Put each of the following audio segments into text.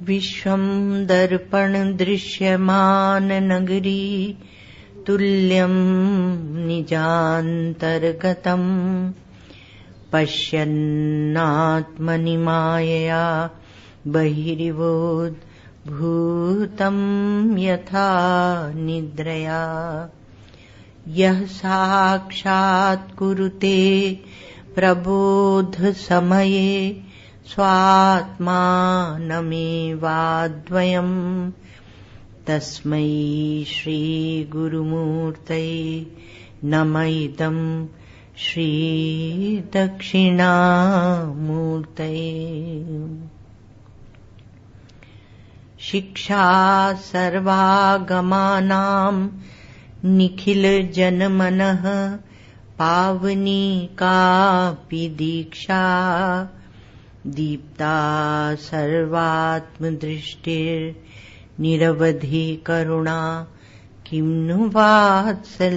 विश्वं दर्पण दृश्यमान नगरी तुल्यं निजान्तर्गतम् पश्यन्नात्मनि मायया बहिरिवोद्भूतं यथा निद्रया यः साक्षात् कुरुते प्रबोध समये स्वात्मानमेवाद्वयम् तस्मै श्रीगुरुमूर्तये नम इदं श्रीदक्षिणामूर्तये। शिक्षा सर्वागमानां निखिलजनमनः पावनी कापि दीक्षा दीप्ता सर्वात्मदृष्टिर्निरवधि करुणा किं नु वात्सल्यवृष्टिः।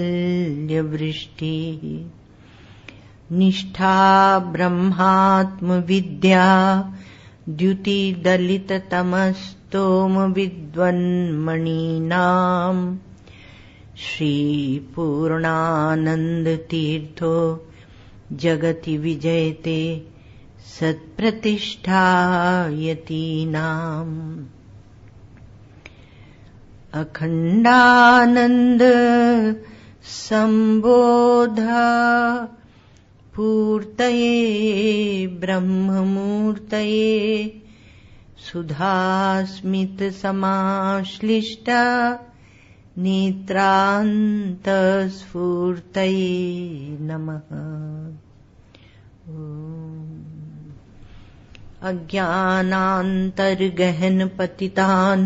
निष्ठा ब्रह्मात्मविद्या द्युतिदलिततमस्तोमविद्वन्मणीनाम् श्रीपूर्णानन्दतीर्थो जगति विजयते सत्प्रतिष्ठायतीनाम्। अखण्डानन्द संबोधा पूर्तये ब्रह्ममूर्तये सुधास्मित समाश्लिष्टा नेत्रान्तस्फूर्तये नमः। अज्ञानान्तर्गहन पतितान्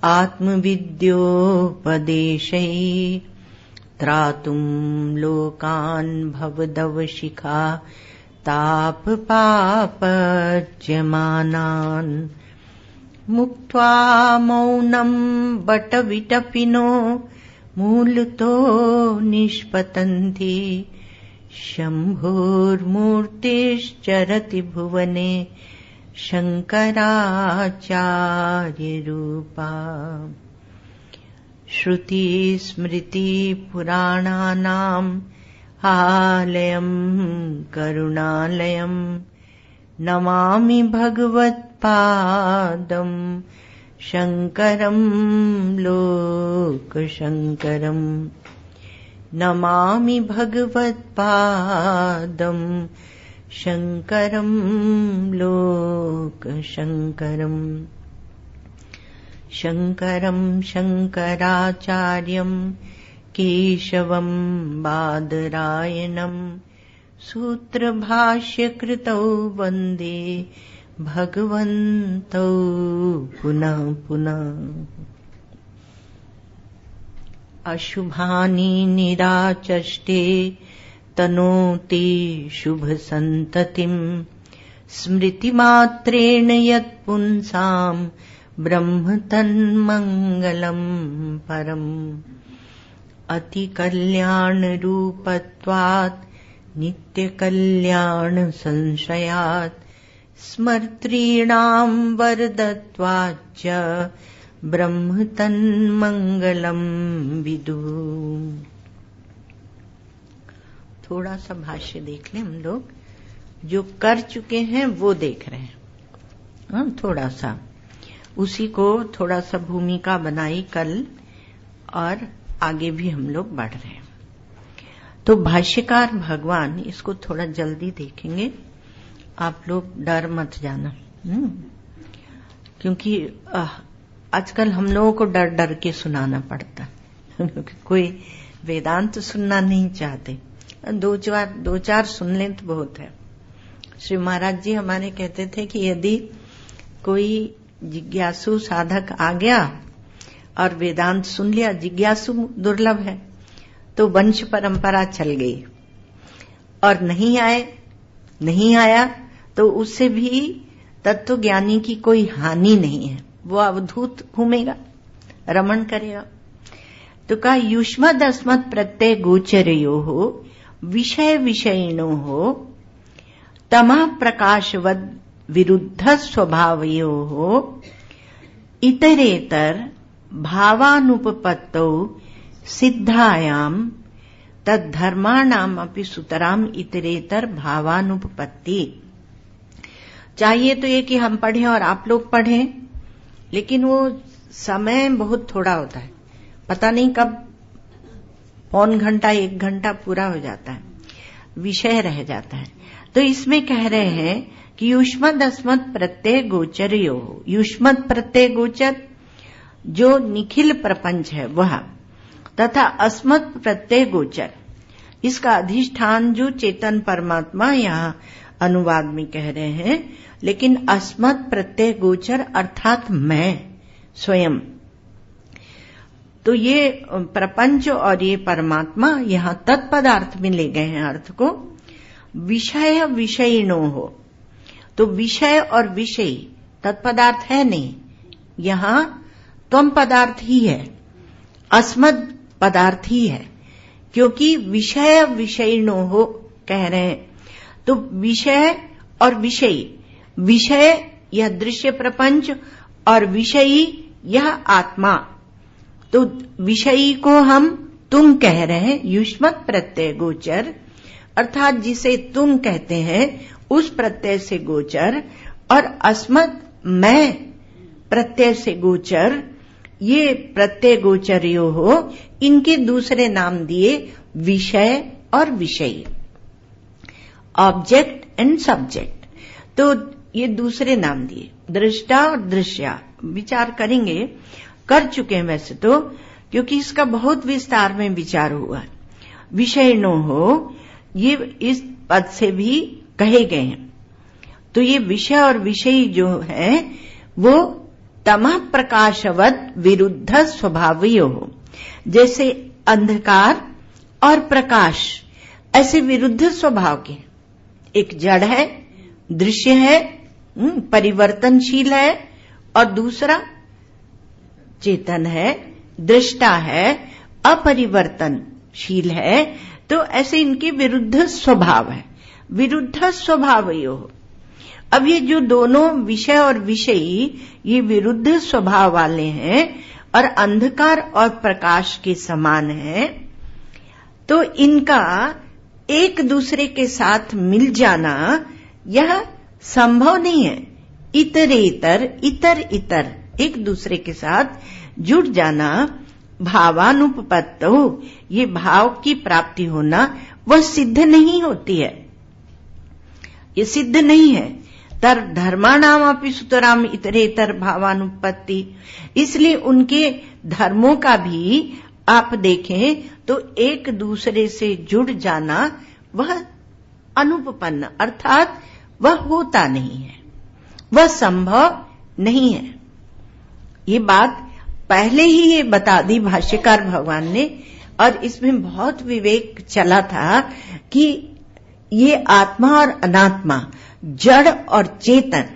आत्मविद्योपदेशैः त्रातुं लोकान् भवदवशिखा तापपापज्यमानान् मुक्त्वा मौनं बटविटपिनो मूलतो निष्पतन्ति शम्भोर्मूर्तिश्चरति भुवने शङ्कराचार्यरूपा। श्रुतिस्मृतिपुराणानाम् आलयं करुणालयं नमामि भगवत्पादं शङ्करं लोकशङ्करम्। नमामि भगवत्पादं शङ्करं लोकशङ्करम्। शङ्करं शङ्कराचार्यं केशवं बादरायणं सूत्रभाष्यकृतौ वन्दे भगवन्तौ पुनः पुनः। अशुभानि निराचष्टे तनोति शुभसन्ततिम् स्मृतिमात्रेण यत्पुंसाम् ब्रह्म तन्मङ्गलम् परम्। अतिकल्याणरूपत्वात् नित्यकल्याणसंशयात् स्मर्तॄणाम् वरदत्वाच्च ब्रह्म तन्मंगलम विदु। थोड़ा सा भाष्य देख लें हम लोग, जो कर चुके हैं वो देख रहे हैं। थोड़ा सा उसी को थोड़ा सा भूमिका बनाई कल, और आगे भी हम लोग बढ़ रहे हैं। तो भाष्यकार भगवान इसको थोड़ा जल्दी देखेंगे, आप लोग डर मत जाना, क्योंकि आजकल हम लोगों को डर डर के सुनाना पड़ता। कोई वेदांत सुनना नहीं चाहते, दो चार सुन लें तो बहुत है। श्री महाराज जी हमारे कहते थे कि यदि कोई जिज्ञासु साधक आ गया और वेदांत सुन लिया, जिज्ञासु दुर्लभ है, तो वंश परंपरा चल गई, और नहीं आया तो उससे भी तत्व ज्ञानी की कोई हानि नहीं है, वो अवधूत घूमेगा, रमण करेगा। तो कहा युष्मद् अस्मत् प्रत्यय गोचरयोः विषय विषयिणोः तमः प्रकाशवद् विरुद्ध स्वभावयोः इतरेतर भावानुपपत्तौ सिद्धायां तद्धर्माणाम अपि सुतराम इतरेतर भावानुपपत्ति। चाहिए तो ये कि हम पढ़ें और आप लोग पढ़ें, लेकिन वो समय बहुत थोड़ा होता है, पता नहीं कब पौन घंटा 1 घंटा पूरा हो जाता है, विषय रह जाता है। तो इसमें कह रहे हैं कि युष्मद् अस्मत् प्रत्यय गोचरयोः, युष्मद् प्रत्यय गोचर जो निखिल प्रपंच है वह, तथा अस्मत् प्रत्यय गोचर इसका अधिष्ठान जो चेतन परमात्मा, यहाँ अनुवाद में कह रहे हैं, लेकिन अस्मत् प्रत्यय गोचर अर्थात मैं स्वयं। तो ये प्रपंच और ये परमात्मा यहाँ तत्पदार्थ में ले गए हैं अर्थ को। विषय विषयिणो हो, तो विषय और विषयी तत्पदार्थ है नहीं, यहाँ त्वम पदार्थ ही है, अस्मद् पदार्थ ही है, क्योंकि विषय विषयिणो हो कह रहे हैं। तो विषय और विषयी, विषय यह दृश्य प्रपंच और विषयी यह आत्मा। तो विषयी को हम तुम कह रहे हैं, युष्मत् प्रत्यय गोचर अर्थात जिसे तुम कहते हैं उस प्रत्यय से गोचर, और अस्मत् मैं प्रत्यय से गोचर, ये प्रत्यय गोचर्यो हो, इनके दूसरे नाम दिए विषय और विषयी, ऑब्जेक्ट एंड सब्जेक्ट। तो ये दूसरे नाम दिए, दृष्टा और दृश्या। विचार करेंगे, कर चुके हैं वैसे तो, क्योंकि इसका बहुत विस्तार में विचार हुआ। विषयिणो हो ये इस पद से भी कहे गए हैं। तो ये विषय और विषयी जो है वो तमः प्रकाशवत् विरुद्ध स्वभावयो हो, जैसे अंधकार और प्रकाश ऐसे विरुद्ध स्वभाव के। एक जड़ है, दृश्य है, परिवर्तनशील है, और दूसरा चेतन है, दृष्टा है, अपरिवर्तनशील है। तो ऐसे इनके विरुद्ध स्वभाव है, विरुद्ध स्वभावयो। अब ये जो दोनों विषय और विषयी ये विरुद्ध स्वभाव वाले हैं और अंधकार और प्रकाश के समान हैं, तो इनका एक दूसरे के साथ मिल जाना यह संभव नहीं है। इतरेतर, इतर एक दूसरे के साथ जुड़ जाना, भावानुपपत्तो ये भाव की प्राप्ति होना, वह सिद्ध नहीं होती है, ये सिद्ध नहीं है। तर धर्माणाम अपि सुतराम इतरेतर भावानुपत्ति, इसलिए उनके धर्मों का भी आप देखें तो एक दूसरे से जुड़ जाना वह अनुपपन्न अर्थात वह होता नहीं है, वह संभव नहीं है। ये बात पहले ही ये बता दी भाष्यकार भगवान ने, और इसमें बहुत विवेक चला था कि ये आत्मा और अनात्मा, जड़ और चेतन,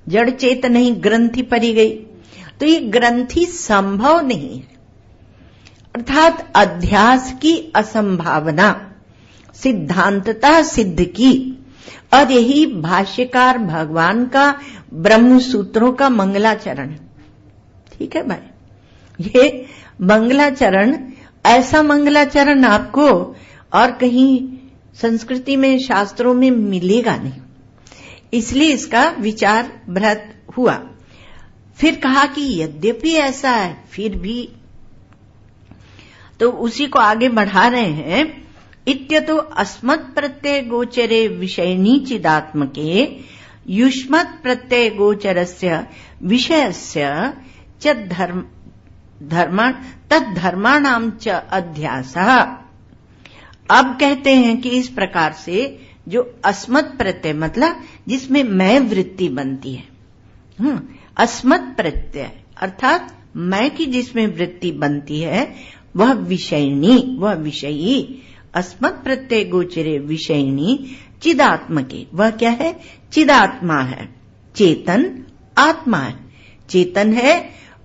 जड़ चेतन नहीं ग्रंथि परी गई, तो ये ग्रंथि संभव नहीं है, अर्थात अध्यास की असंभावना सिद्धांततः सिद्ध की। और यही भाष्यकार भगवान का ब्रह्म सूत्रों का मंगलाचरण, ठीक है भाई, ये मंगलाचरण, ऐसा मंगलाचरण आपको और कहीं संस्कृति में शास्त्रों में मिलेगा नहीं, इसलिए इसका विचार बृहत हुआ। फिर कहा कि यद्यपि ऐसा है फिर भी, तो उसी को आगे बढ़ा रहे हैं। इत्यतो अस्मत् प्रत्यय गोचरे विषयिणी चिदात्मके युष्मत् प्रत्यय गोचरस्य विषयस्य च तद्धर्माणाम च अध्यासः। अब कहते हैं कि इस प्रकार से जो अस्मत् प्रत्यय मतलब जिसमें मैं वृत्ति बनती है, अस्मत् प्रत्यय अर्थात मैं की जिसमें वृत्ति बनती है वह विषयिणी, वह विषयी, अस्मत् प्रत्यय गोचरे विषयिणी चिदात्मके, वह क्या है? चिदात्मा है, चेतन आत्मा है, चेतन है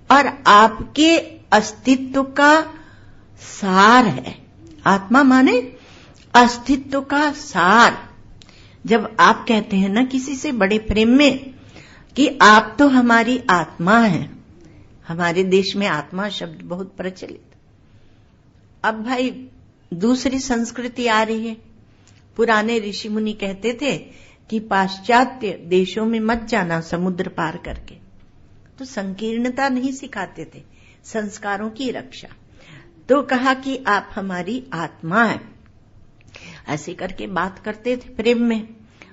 और आपके अस्तित्व का सार है। आत्मा माने अस्तित्व का सार। जब आप कहते हैं ना किसी से बड़े प्रेम में कि आप तो हमारी आत्मा हैं, हमारे देश में आत्मा शब्द बहुत प्रचलित। अब भाई दूसरी संस्कृति आ रही है। पुराने ऋषि मुनि कहते थे कि पाश्चात्य देशों में मत जाना समुद्र पार करके, तो संकीर्णता नहीं सिखाते थे, संस्कारों की रक्षा। तो कहा कि आप हमारी आत्मा है, ऐसे करके बात करते थे प्रेम में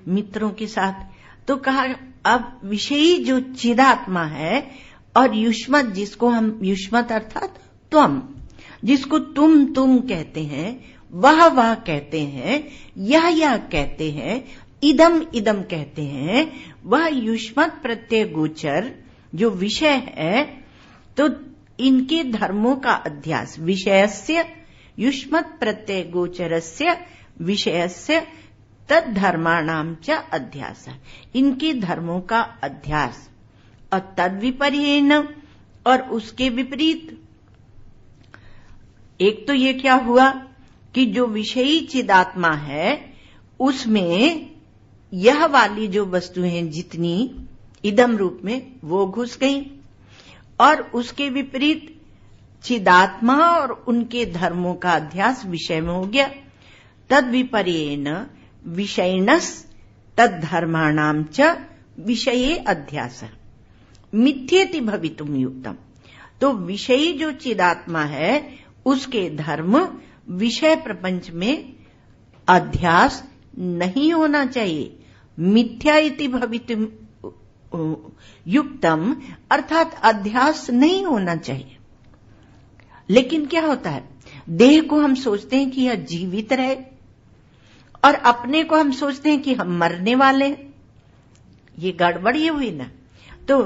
मित्रों के साथ। तो कहा अब विषयी जो चिदात्मा है और युष्मत, जिसको हम युष्मत अर्थात त्वम, जिसको तुम कहते हैं, वह कहते हैं, यह कहते हैं, इदम कहते हैं, वह युष्मत प्रत्यय गोचर जो विषय है, तो इनके धर्मों का अध्यास, विषयस्य युष्मत प्रत्यय गोचरस्य विषयस्य तद्धर्माणाम च अध्यास, इनके धर्मों का अध्यास। और तद्विपर्येण, और उसके विपरीत, एक तो ये क्या हुआ कि जो विषयी चिदात्मा है उसमें यह वाली जो वस्तुएं जितनी इदम रूप में वो घुस गई, और उसके विपरीत चिदात्मा और उनके धर्मों का अध्यास विषय में हो गया। तद्विपर्येण विषयिणस् तद्धर्माणाम च विषये अध्यास मिथ्येति भवितुम युक्तम। तो विषयी जो चिदात्मा है उसके धर्म विषय प्रपंच में अध्यास नहीं होना चाहिए। मिथ्या इति भवितुम युक्तम अर्थात अध्यास नहीं होना चाहिए। लेकिन क्या होता है, देह को हम सोचते हैं कि यह जीवित रहे और अपने को हम सोचते हैं कि हम मरने वाले हैं। ये गड़बड़ ये हुई ना। तो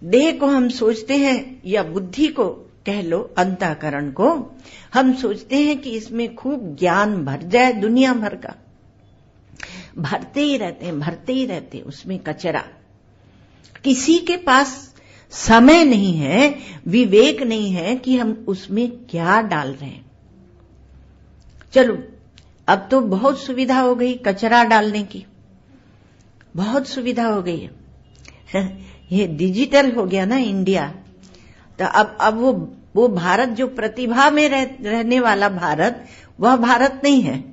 देह को हम सोचते हैं, या बुद्धि को कह लो, अंतःकरण को हम सोचते हैं कि इसमें खूब ज्ञान भर जाए, दुनिया भर का, भरते ही रहते उसमें कचरा। किसी के पास समय नहीं है, विवेक नहीं है कि हम उसमें क्या डाल रहे हैं। चलो अब तो बहुत सुविधा हो गई कचरा डालने की, बहुत सुविधा हो गई है। ये डिजिटल हो गया ना इंडिया। तो अब वो भारत जो प्रतिभा में रहने वाला भारत, वह भारत नहीं है,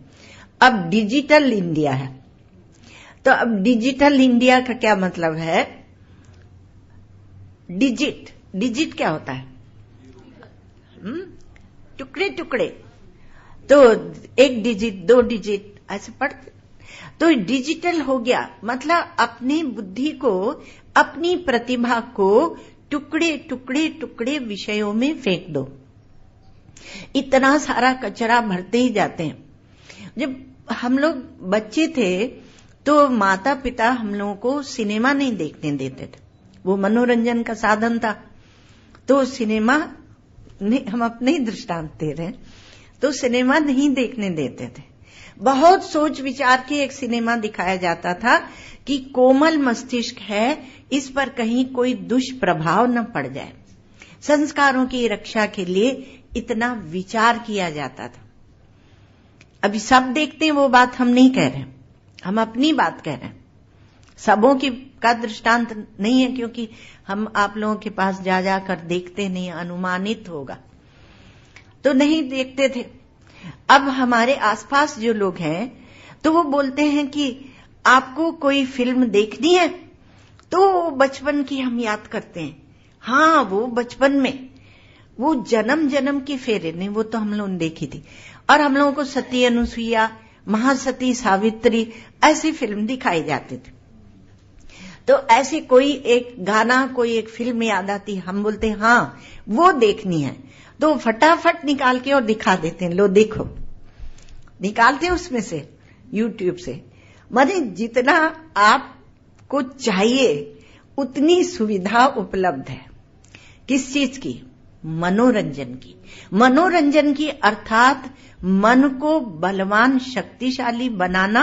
अब डिजिटल इंडिया है। तो अब डिजिटल इंडिया का क्या मतलब है? डिजिट क्या होता है? टुकड़े टुकड़े। तो एक डिजिट, दो डिजिट ऐसे पढ़ते। तो डिजिटल हो गया, मतलब अपनी बुद्धि को, अपनी प्रतिभा को टुकड़े टुकड़े टुकड़े विषयों में फेंक दो। इतना सारा कचरा भरते ही जाते हैं। जब हम लोग बच्चे थे तो माता पिता हम लोगों को सिनेमा नहीं देखने देते थे, वो मनोरंजन का साधन था। तो सिनेमा, हम अपने ही दृष्टांत दे रहे हैं, तो सिनेमा नहीं देखने देते थे। बहुत सोच विचार के एक सिनेमा दिखाया जाता था कि कोमल मस्तिष्क है, इस पर कहीं कोई दुष्प्रभाव न पड़ जाए। संस्कारों की रक्षा के लिए इतना विचार किया जाता था। अभी सब देखते हैं, वो बात हम नहीं कह रहे, हम अपनी बात कह रहे हैं। सबों की का दृष्टांत नहीं है, क्योंकि हम आप लोगों के पास जा जाकर देखते नहीं, अनुमानित होगा, तो नहीं देखते थे। अब हमारे आसपास जो लोग हैं तो वो बोलते हैं कि आपको कोई फिल्म देखनी है, तो बचपन की हम याद करते हैं। हाँ, वो बचपन में वो जन्म जन्म की फेरे नहीं, वो तो हम लोगों ने देखी थी। और हम लोगों को सती अनुसुईया, महासती सावित्री ऐसी फिल्म दिखाई जाती थी। तो ऐसे कोई एक गाना, कोई एक फिल्म याद आती, हम बोलते हाँ वो देखनी है तो फटाफट निकाल के और दिखा देते हैं, लो देखो, निकालते हैं उसमें से, यूट्यूब से। माने जितना आपको चाहिए उतनी सुविधा उपलब्ध है। किस चीज की? मनोरंजन की। मनोरंजन की अर्थात मन को बलवान शक्तिशाली बनाना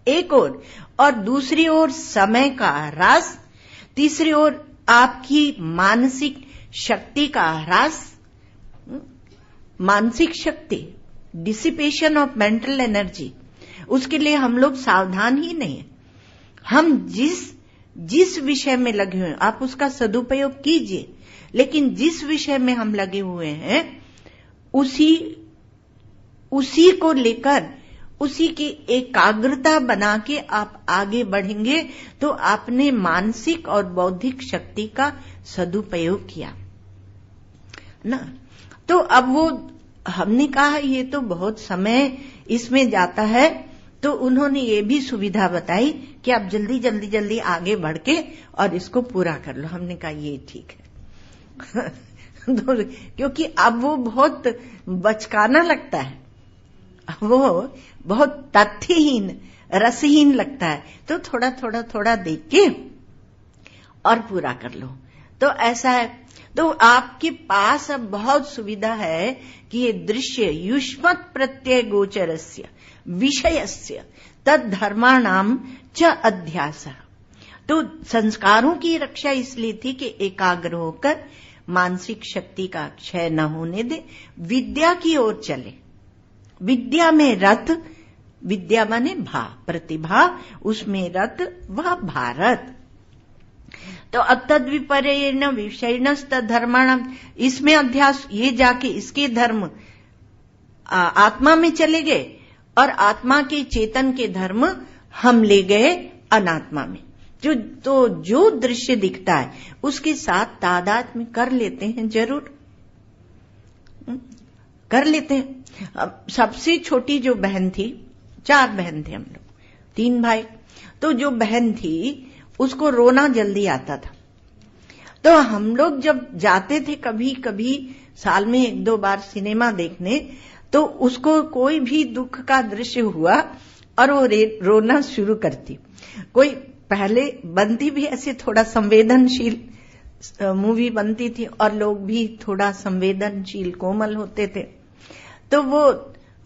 एक और दूसरी ओर समय का ह्रास, तीसरी ओर आपकी मानसिक शक्ति का ह्रास। मानसिक शक्ति, डिसिपेशन ऑफ मेंटल एनर्जी, उसके लिए हम लोग सावधान ही नहीं है। हम जिस विषय में लगे हुए हैं आप उसका सदुपयोग कीजिए, लेकिन जिस विषय में हम लगे हुए हैं उसी को लेकर, उसी की एकाग्रता बना के आप आगे बढ़ेंगे तो आपने मानसिक और बौद्धिक शक्ति का सदुपयोग किया ना। तो अब वो हमने कहा ये तो बहुत समय इसमें जाता है, तो उन्होंने ये भी सुविधा बताई कि आप जल्दी जल्दी जल्दी आगे बढ़ के और इसको पूरा कर लो। हमने कहा ये ठीक है तो क्योंकि अब वो बहुत बचकाना लगता है, वो बहुत तथ्यहीन रसहीन लगता है, तो थोड़ा थोड़ा थोड़ा देख के और पूरा कर लो। तो ऐसा है, तो आपके पास अब बहुत सुविधा है कि ये दृश्य युष्मत् प्रत्यय गोचरस्य विषयस्य तद धर्माणाम च अध्यास। तो संस्कारों की रक्षा इसलिए थी कि एकाग्र होकर मानसिक शक्ति का क्षय न होने दे, विद्या की ओर चले। विद्या में रत, विद्या माने प्रतिभा, उसमें रत वह भारत। तो अतद विपर्येण विषयिणस्त धर्माणाम, इसमें अध्यास, ये जाके इसके धर्म आत्मा में चले गए और आत्मा के चेतन के धर्म हम ले गए अनात्मा में। जो दृश्य दिखता है उसके साथ तादात्म्य कर लेते हैं, जरूर कर लेते हैं। अब सबसे छोटी जो बहन थी, 4 बहन थे हम लोग, 3 भाई, तो जो बहन थी उसको रोना जल्दी आता था। तो हम लोग जब जाते थे कभी कभी साल में 1-2 बार सिनेमा देखने, तो उसको कोई भी दुख का दृश्य हुआ और वो रोना शुरू करती। कोई पहले बनती भी ऐसे थोड़ा संवेदनशील मूवी बनती थी और लोग भी थोड़ा संवेदनशील कोमल होते थे, तो वो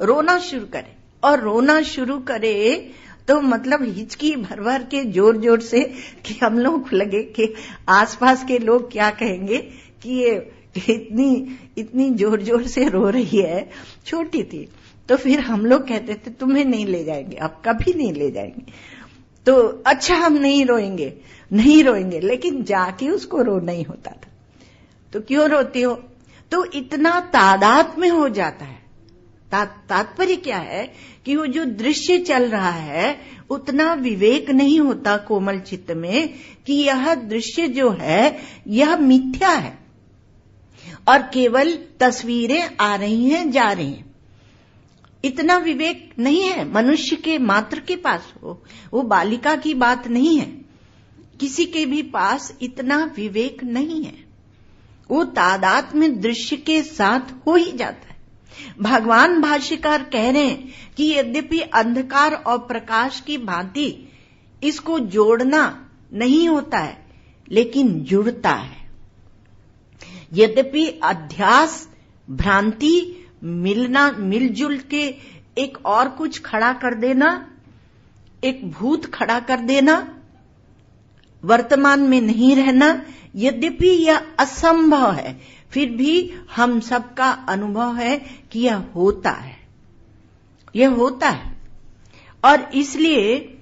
रोना शुरू करे, और रोना शुरू करे तो मतलब हिचकी भर भर के जोर जोर से, कि हम लोग लगे कि आसपास के लोग क्या कहेंगे कि ये इतनी जोर जोर से रो रही है। छोटी थी, तो फिर हम लोग कहते थे तुम्हें नहीं ले जाएंगे, अब कभी नहीं ले जाएंगे। तो अच्छा हम नहीं रोएंगे, लेकिन जाके उसको रोना ही होता था। तो क्यों रोती हो? तो इतना तादात्म्य हो जाता है। तात्पर्य क्या है कि वो जो दृश्य चल रहा है उतना विवेक नहीं होता कोमल चित्त में कि यह दृश्य जो है यह मिथ्या है और केवल तस्वीरें आ रही हैं जा रही हैं। इतना विवेक नहीं है मनुष्य के मात्र के पास, वो बालिका की बात नहीं है, किसी के भी पास इतना विवेक नहीं है। वो तादात्म्य दृश्य के साथ हो ही जाता है। भगवान भाष्यकार कह रहे हैं कि यद्यपि अंधकार और प्रकाश की भांति इसको जोड़ना नहीं होता है, लेकिन जुड़ता है। यद्यपि अध्यास, भ्रांति, मिलजुल के एक और कुछ खड़ा कर देना, एक भूत खड़ा कर देना, वर्तमान में नहीं रहना, यद्यपि यह असंभव है, फिर भी हम सबका अनुभव है कि यह होता है, यह होता है। और इसलिए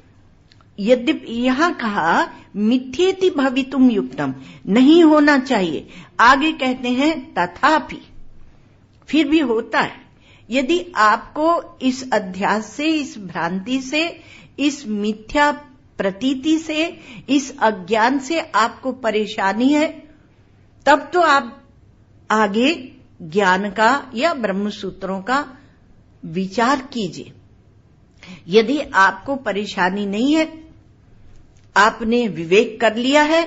यद्यपि यहां कहा मिथ्येति भवितुम युक्तम, नहीं होना चाहिए। आगे कहते हैं तथापि, फिर भी होता है। यदि आपको इस अध्यास से, इस भ्रांति से, इस मिथ्या प्रतीति से, इस अज्ञान से आपको परेशानी है, तब तो आप आगे ज्ञान का या ब्रह्म सूत्रों का विचार कीजिए। यदि आपको परेशानी नहीं है, आपने विवेक कर लिया है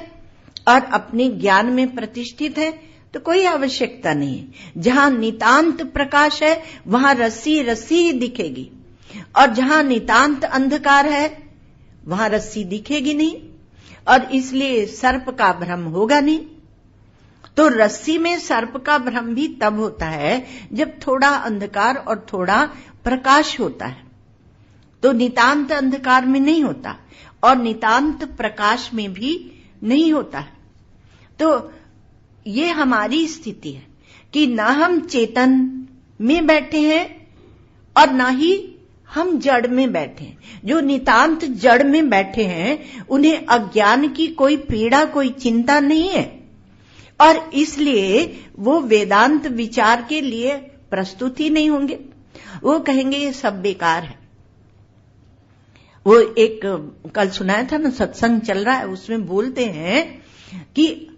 और अपने ज्ञान में प्रतिष्ठित है, तो कोई आवश्यकता नहीं है। जहां नितांत प्रकाश है वहां रस्सी रस्सी ही दिखेगी, और जहां नितांत अंधकार है वहां रस्सी दिखेगी नहीं, और इसलिए सर्प का भ्रम होगा नहीं। तो रस्सी में सर्प का भ्रम भी तब होता है जब थोड़ा अंधकार और थोड़ा प्रकाश होता है, तो नितांत अंधकार में नहीं होता और नितांत प्रकाश में भी नहीं होता है। तो ये हमारी स्थिति है कि ना हम चेतन में बैठे हैं और ना ही हम जड़ में बैठे हैं। जो नितांत जड़ में बैठे हैं उन्हें अज्ञान की कोई पीड़ा, कोई चिंता नहीं है, और इसलिए वो वेदांत विचार के लिए प्रस्तुत ही नहीं होंगे। वो कहेंगे ये सब बेकार है। वो एक कल सुनाया था ना, सत्संग चल रहा है, उसमें बोलते हैं कि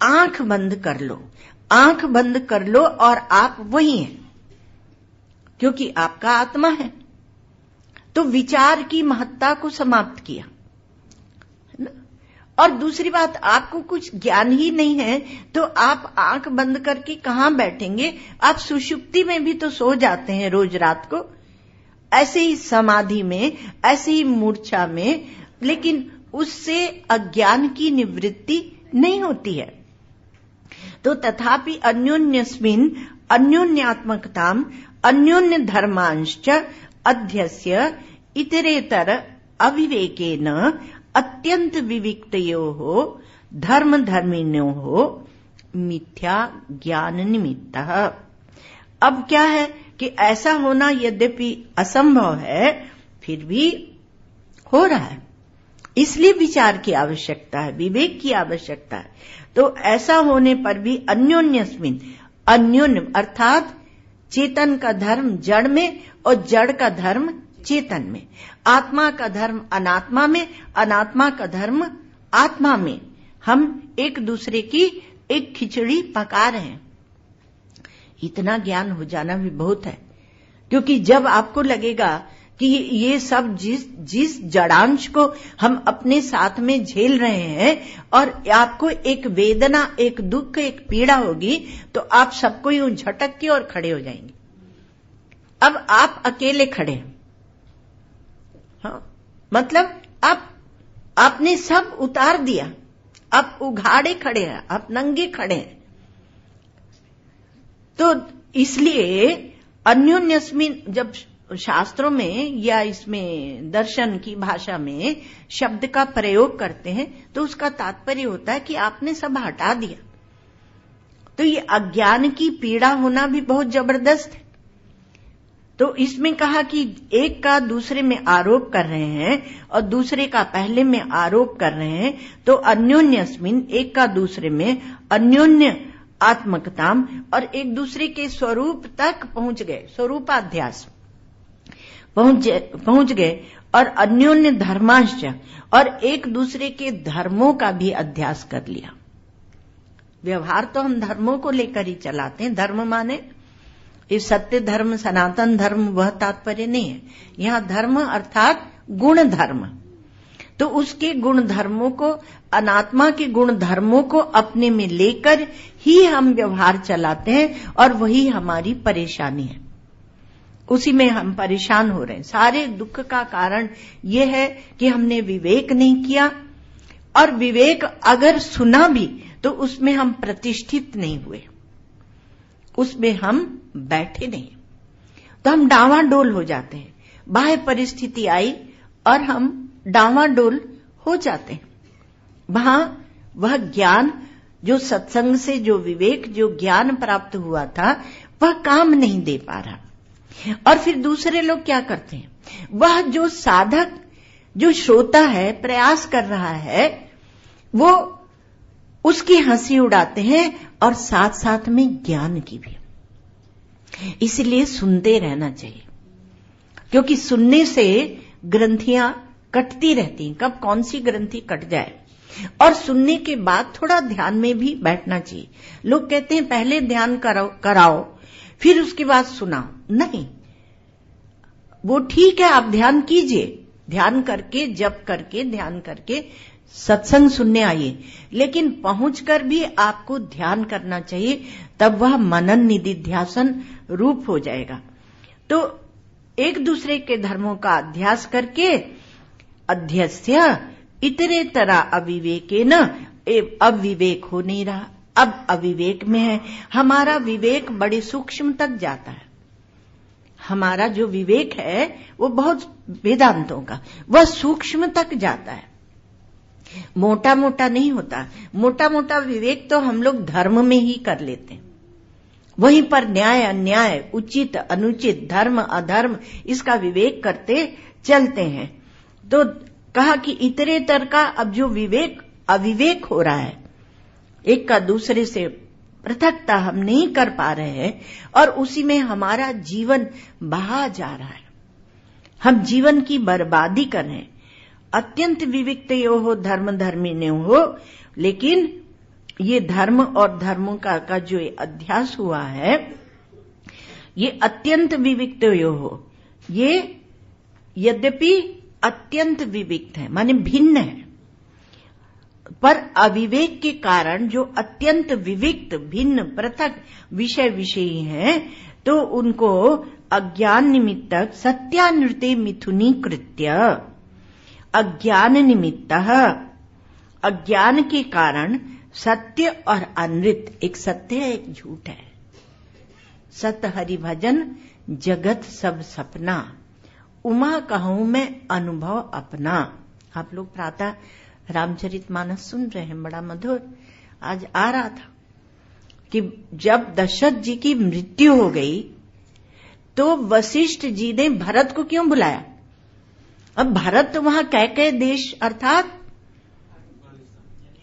आंख बंद कर लो, आंख बंद कर लो और आप वही हैं, क्योंकि आपका आत्मा है। तो विचार की महत्ता को समाप्त किया, है ना। और दूसरी बात, आपको कुछ ज्ञान ही नहीं है तो आप आंख बंद करके कहां बैठेंगे? आप सुषुप्ति में भी तो सो जाते हैं रोज रात को, ऐसे ही समाधि में, ऐसे ही मूर्छा में, लेकिन उससे अज्ञान की निवृत्ति नहीं होती है। तो तथापि अन्योन्यस्मिन् अन्योन्यात्मकताम् अन्योन्य धर्मांश्च अध्यस्य इतरेतर अविवेकेन अत्यंत विविक्तयोः धर्म धर्मिणोः मिथ्या ज्ञान निमित्तः। अब क्या है कि ऐसा होना यद्यपि असंभव है, फिर भी हो रहा है, इसलिए विचार की आवश्यकता है, विवेक की आवश्यकता है। तो ऐसा होने पर भी अन्योन्यस्मिन्, अन्योन्य अर्थात चेतन का धर्म जड़ में और जड़ का धर्म चेतन में, आत्मा का धर्म अनात्मा में, अनात्मा का धर्म आत्मा में, हम एक दूसरे की एक खिचड़ी पका रहे हैं। इतना ज्ञान हो जाना भी बहुत है, क्योंकि जब आपको लगेगा कि ये सब जिस जड़ांश को हम अपने साथ में झेल रहे हैं और आपको एक वेदना, एक दुख, एक पीड़ा होगी, तो आप सबको यूं झटक के और खड़े हो जाएंगे। अब आप अकेले खड़े हैं, हाँ, मतलब आपने सब उतार दिया, आप उघाड़े खड़े हैं, आप नंगे खड़े हैं। तो इसलिए अन्योन्यस्मिन्, जब शास्त्रों में या इसमें दर्शन की भाषा में शब्द का प्रयोग करते हैं तो उसका तात्पर्य होता है कि आपने सब हटा दिया। तो ये अज्ञान की पीड़ा होना भी बहुत जबरदस्त है। तो इसमें कहा कि एक का दूसरे में आरोप कर रहे हैं और दूसरे का पहले में आरोप कर रहे हैं, तो अन्योन्यस्मिन्, एक का दूसरे में, अन्योन्य आत्मकताम, और एक दूसरे के स्वरूप तक पहुंच गए, स्वरूपाध्यास पहुंच गए, और अन्योन्य धर्मांश, और एक दूसरे के धर्मों का भी अध्यास कर लिया। व्यवहार तो हम धर्मों को लेकर ही चलाते हैं। धर्म माने ये सत्य धर्म, सनातन धर्म, वह तात्पर्य नहीं है। यहां धर्म अर्थात गुण धर्म। तो उसके गुण धर्मों को, अनात्मा के गुण धर्मों को अपने में लेकर ही हम व्यवहार चलाते हैं, और वही हमारी परेशानी है। उसी में हम परेशान हो रहे हैं। सारे दुख का कारण यह है कि हमने विवेक नहीं किया, और विवेक अगर सुना भी तो उसमें हम प्रतिष्ठित नहीं हुए, उसमें हम बैठे नहीं, तो हम डावाडोल हो जाते हैं। बाह्य परिस्थिति आई और हम डावाडोल हो जाते हैं। वहां वह ज्ञान, जो सत्संग से जो विवेक, जो ज्ञान प्राप्त हुआ था, वह काम नहीं दे पा रहा। और फिर दूसरे लोग क्या करते हैं, वह जो साधक, जो श्रोता है, प्रयास कर रहा है, वो उसकी हंसी उड़ाते हैं और साथ साथ में ज्ञान की भी। इसलिए सुनते रहना चाहिए, क्योंकि सुनने से ग्रंथियां कटती रहती हैं। कब कौन सी ग्रंथि कट जाए। और सुनने के बाद थोड़ा ध्यान में भी बैठना चाहिए। लोग कहते हैं पहले ध्यान कराओ फिर उसके बाद सुनाओ। नहीं, वो ठीक है, आप ध्यान कीजिए, ध्यान करके, जप करके, ध्यान करके सत्संग सुनने आइए, लेकिन पहुंचकर भी आपको ध्यान करना चाहिए, तब वह मनन निधिध्यासन रूप हो जाएगा। तो एक दूसरे के धर्मों का अध्यास करके अध्यस्य इतरेतरा अविवेकेन, अब विवेक हो नहीं रहा, अब अविवेक में है। हमारा विवेक बड़े सूक्ष्म तक जाता है। हमारा जो विवेक है वो बहुत वेदांतों का, वह सूक्ष्म तक जाता है, मोटा मोटा नहीं होता। मोटा मोटा विवेक तो हम लोग धर्म में ही कर लेते हैं, वहीं पर न्याय अन्याय, उचित अनुचित, धर्म अधर्म, इसका विवेक करते चलते हैं। तो कहा कि इतरेतर का अब जो विवेक अविवेक हो रहा है, एक का दूसरे से पृथकता हम नहीं कर पा रहे हैं, और उसी में हमारा जीवन बहा जा रहा है, हम जीवन की बर्बादी कर रहे हैं। अत्यंत विविक्तयो हो धर्म धर्मिण्यो हो, लेकिन ये धर्म और धर्मों का जो अध्यास हुआ है, ये अत्यंत विविक्तयो हो, ये यद्यपि अत्यंत विविक्त है, माने भिन्न है, पर अविवेक के कारण जो अत्यंत विविक्त भिन्न पृथक विषय विषयी हैं, तो उनको अज्ञान निमित्तक सत्यानृते मिथुनीकृत्य, अज्ञान निमित्तः, अज्ञान के कारण सत्य और अनृत, एक सत्य है एक झूठ है। सत हरि भजन जगत सब सपना, उमा कहूं मैं अनुभव अपना। आप लोग प्रातः रामचरितमानस सुन रहे हैं, बड़ा मधुर। आज आ रहा था कि जब दशरथ जी की मृत्यु हो गई तो वशिष्ठ जी ने भरत को क्यों बुलाया? अब भरत तो वहां कैकेय देश अर्थात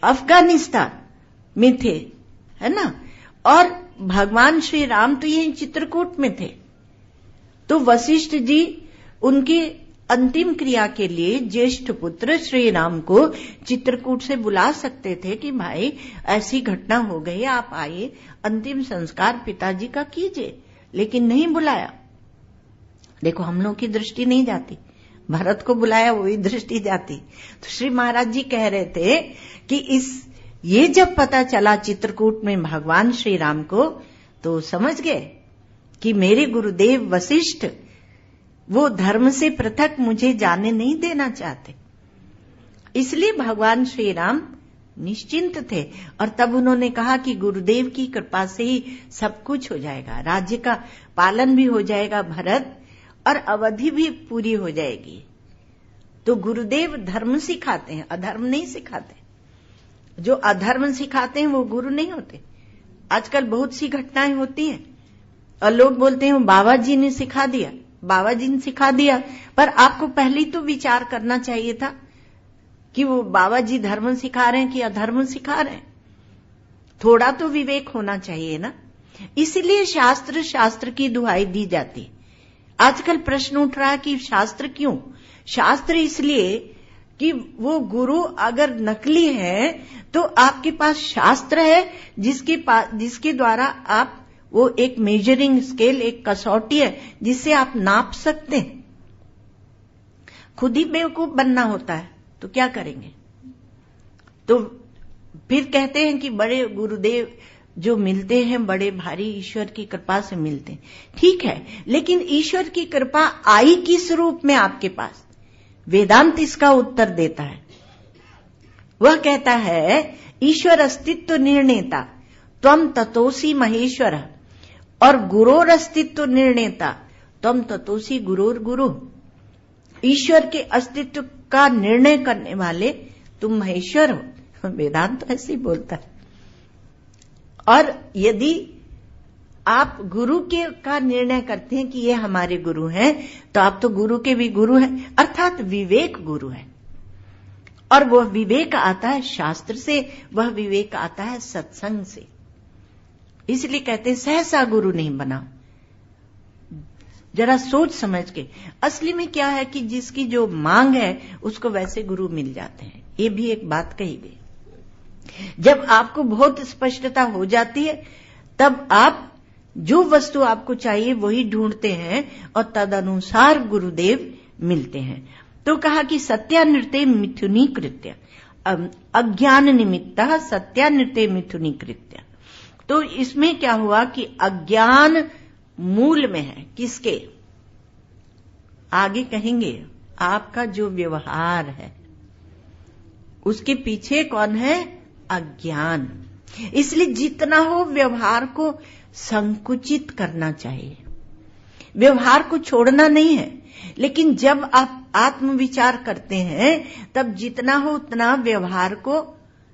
अफगानिस्तान में थे, है ना, और भगवान श्री राम तो यही चित्रकूट में थे। तो वशिष्ठ जी उनकी अंतिम क्रिया के लिए ज्येष्ठ पुत्र श्री राम को चित्रकूट से बुला सकते थे कि भाई ऐसी घटना हो गई, आप आइए, अंतिम संस्कार पिताजी का कीजिए, लेकिन नहीं बुलाया। देखो हम लोग की दृष्टि नहीं जाती, भरत को बुलाया वही दृष्टि जाती। तो श्री महाराज जी कह रहे थे कि ये जब पता चला चित्रकूट में भगवान श्री राम को, तो समझ गए कि मेरे गुरुदेव वशिष्ठ वो धर्म से पृथक मुझे जाने नहीं देना चाहते, इसलिए भगवान श्री राम निश्चिंत थे। और तब उन्होंने कहा कि गुरुदेव की कृपा से ही सब कुछ हो जाएगा, राज्य का पालन भी हो जाएगा भरत, और अवधि भी पूरी हो जाएगी। तो गुरुदेव धर्म सिखाते हैं, अधर्म नहीं सिखाते। जो अधर्म सिखाते हैं वो गुरु नहीं होते। आजकल बहुत सी घटनाएं होती हैं और लोग बोलते हैं बाबा जी ने सिखा दिया, बाबा जी ने सिखा दिया, पर आपको पहले तो विचार करना चाहिए था कि वो बाबा जी धर्म सिखा रहे हैं कि अधर्म सिखा रहे हैं। थोड़ा तो विवेक होना चाहिए ना। इसलिए शास्त्र की दुहाई दी जाती। आजकल प्रश्न उठ रहा है कि शास्त्र क्यों? शास्त्र इसलिए कि वो गुरु अगर नकली है तो आपके पास शास्त्र है जिसके द्वारा आप, वो एक मेजरिंग स्केल, एक कसौटी है जिससे आप नाप सकते हैं। खुद ही बेवकूफ बनना होता है तो क्या करेंगे? तो फिर कहते हैं कि बड़े गुरुदेव जो मिलते हैं बड़े भारी ईश्वर की कृपा से मिलते हैं। ठीक है, लेकिन ईश्वर की कृपा आई किस रूप में आपके पास? वेदांत इसका उत्तर देता है। वह कहता है ईश्वर अस्तित्व निर्णेता त्वम ततोसी महेश्वर, और गुरोर अस्तित्व निर्णेता त्वम ततोसी गुरोर गुरु। ईश्वर के अस्तित्व का निर्णय करने वाले तुम महेश्वर हो। वेदांत तो ऐसे ही बोलता है। और यदि आप गुरु का निर्णय करते हैं कि ये हमारे गुरु हैं, तो आप तो गुरु के भी गुरु हैं, अर्थात विवेक गुरु है। और वह विवेक आता है शास्त्र से, वह विवेक आता है सत्संग से। इसलिए कहते हैं सहसा गुरु नहीं बना। जरा सोच समझ के। असली में क्या है कि जिसकी जो मांग है उसको वैसे गुरु मिल जाते हैं। ये भी एक बात कही गई। जब आपको बहुत स्पष्टता हो जाती है तब आप जो वस्तु आपको चाहिए वही ढूंढते हैं और तदनुसार गुरुदेव मिलते हैं। तो कहा कि सत्यानृते मिथुनी कृत्य, अज्ञान निमित्तः सत्यानृते मिथुनी कृत्य। तो इसमें क्या हुआ कि अज्ञान मूल में है। किसके? आगे कहेंगे आपका जो व्यवहार है उसके पीछे कौन है? अज्ञान। इसलिए जितना हो व्यवहार को संकुचित करना चाहिए, व्यवहार को छोड़ना नहीं है। लेकिन जब आप आत्मविचार करते हैं तब जितना हो उतना व्यवहार को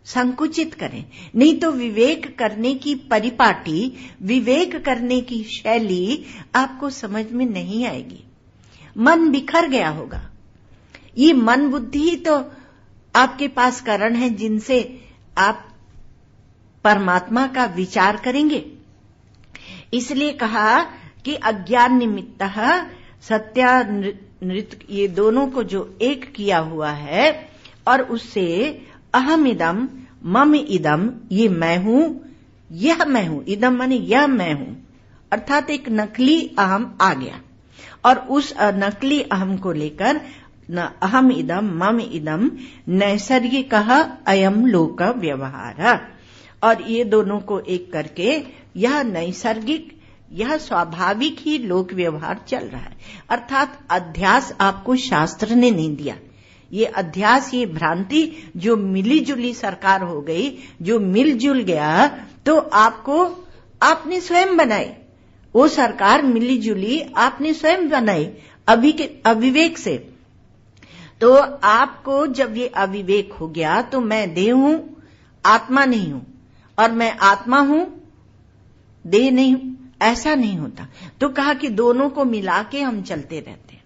संकुचित करें, नहीं तो विवेक करने की परिपाटी, विवेक करने की शैली आपको समझ में नहीं आएगी। मन बिखर गया होगा। ये मन बुद्धि ही तो आपके पास कारण है जिनसे आप परमात्मा का विचार करेंगे। इसलिए कहा कि अज्ञान निमित्तः सत्यानृत, ये दोनों को जो एक किया हुआ है और उससे अहम इदम मम इदम, ये मैं हूं, यह मैं हूं, इदम माने यह मैं हूं, अर्थात एक नकली अहम आ गया और उस नकली अहम को लेकर न अहम इदम मम इदम नैसर्गिक अयम लोक व्यवहार, और ये दोनों को एक करके यह नैसर्गिक, यह स्वाभाविक ही लोक व्यवहार चल रहा है। अर्थात अध्यास आपको शास्त्र ने नहीं दिया। ये अध्यास, ये भ्रांति जो मिली जुली सरकार हो गई, जो मिलजुल गया, तो आपको आपने स्वयं बनाई। वो सरकार मिली जुली आपने स्वयं बनाई अविवेक से। तो आपको जब ये अविवेक हो गया तो मैं देह हूं, आत्मा नहीं हूं, और मैं आत्मा हूं, देह नहीं हूं, ऐसा नहीं होता। तो कहा कि दोनों को मिला के हम चलते रहते हैं।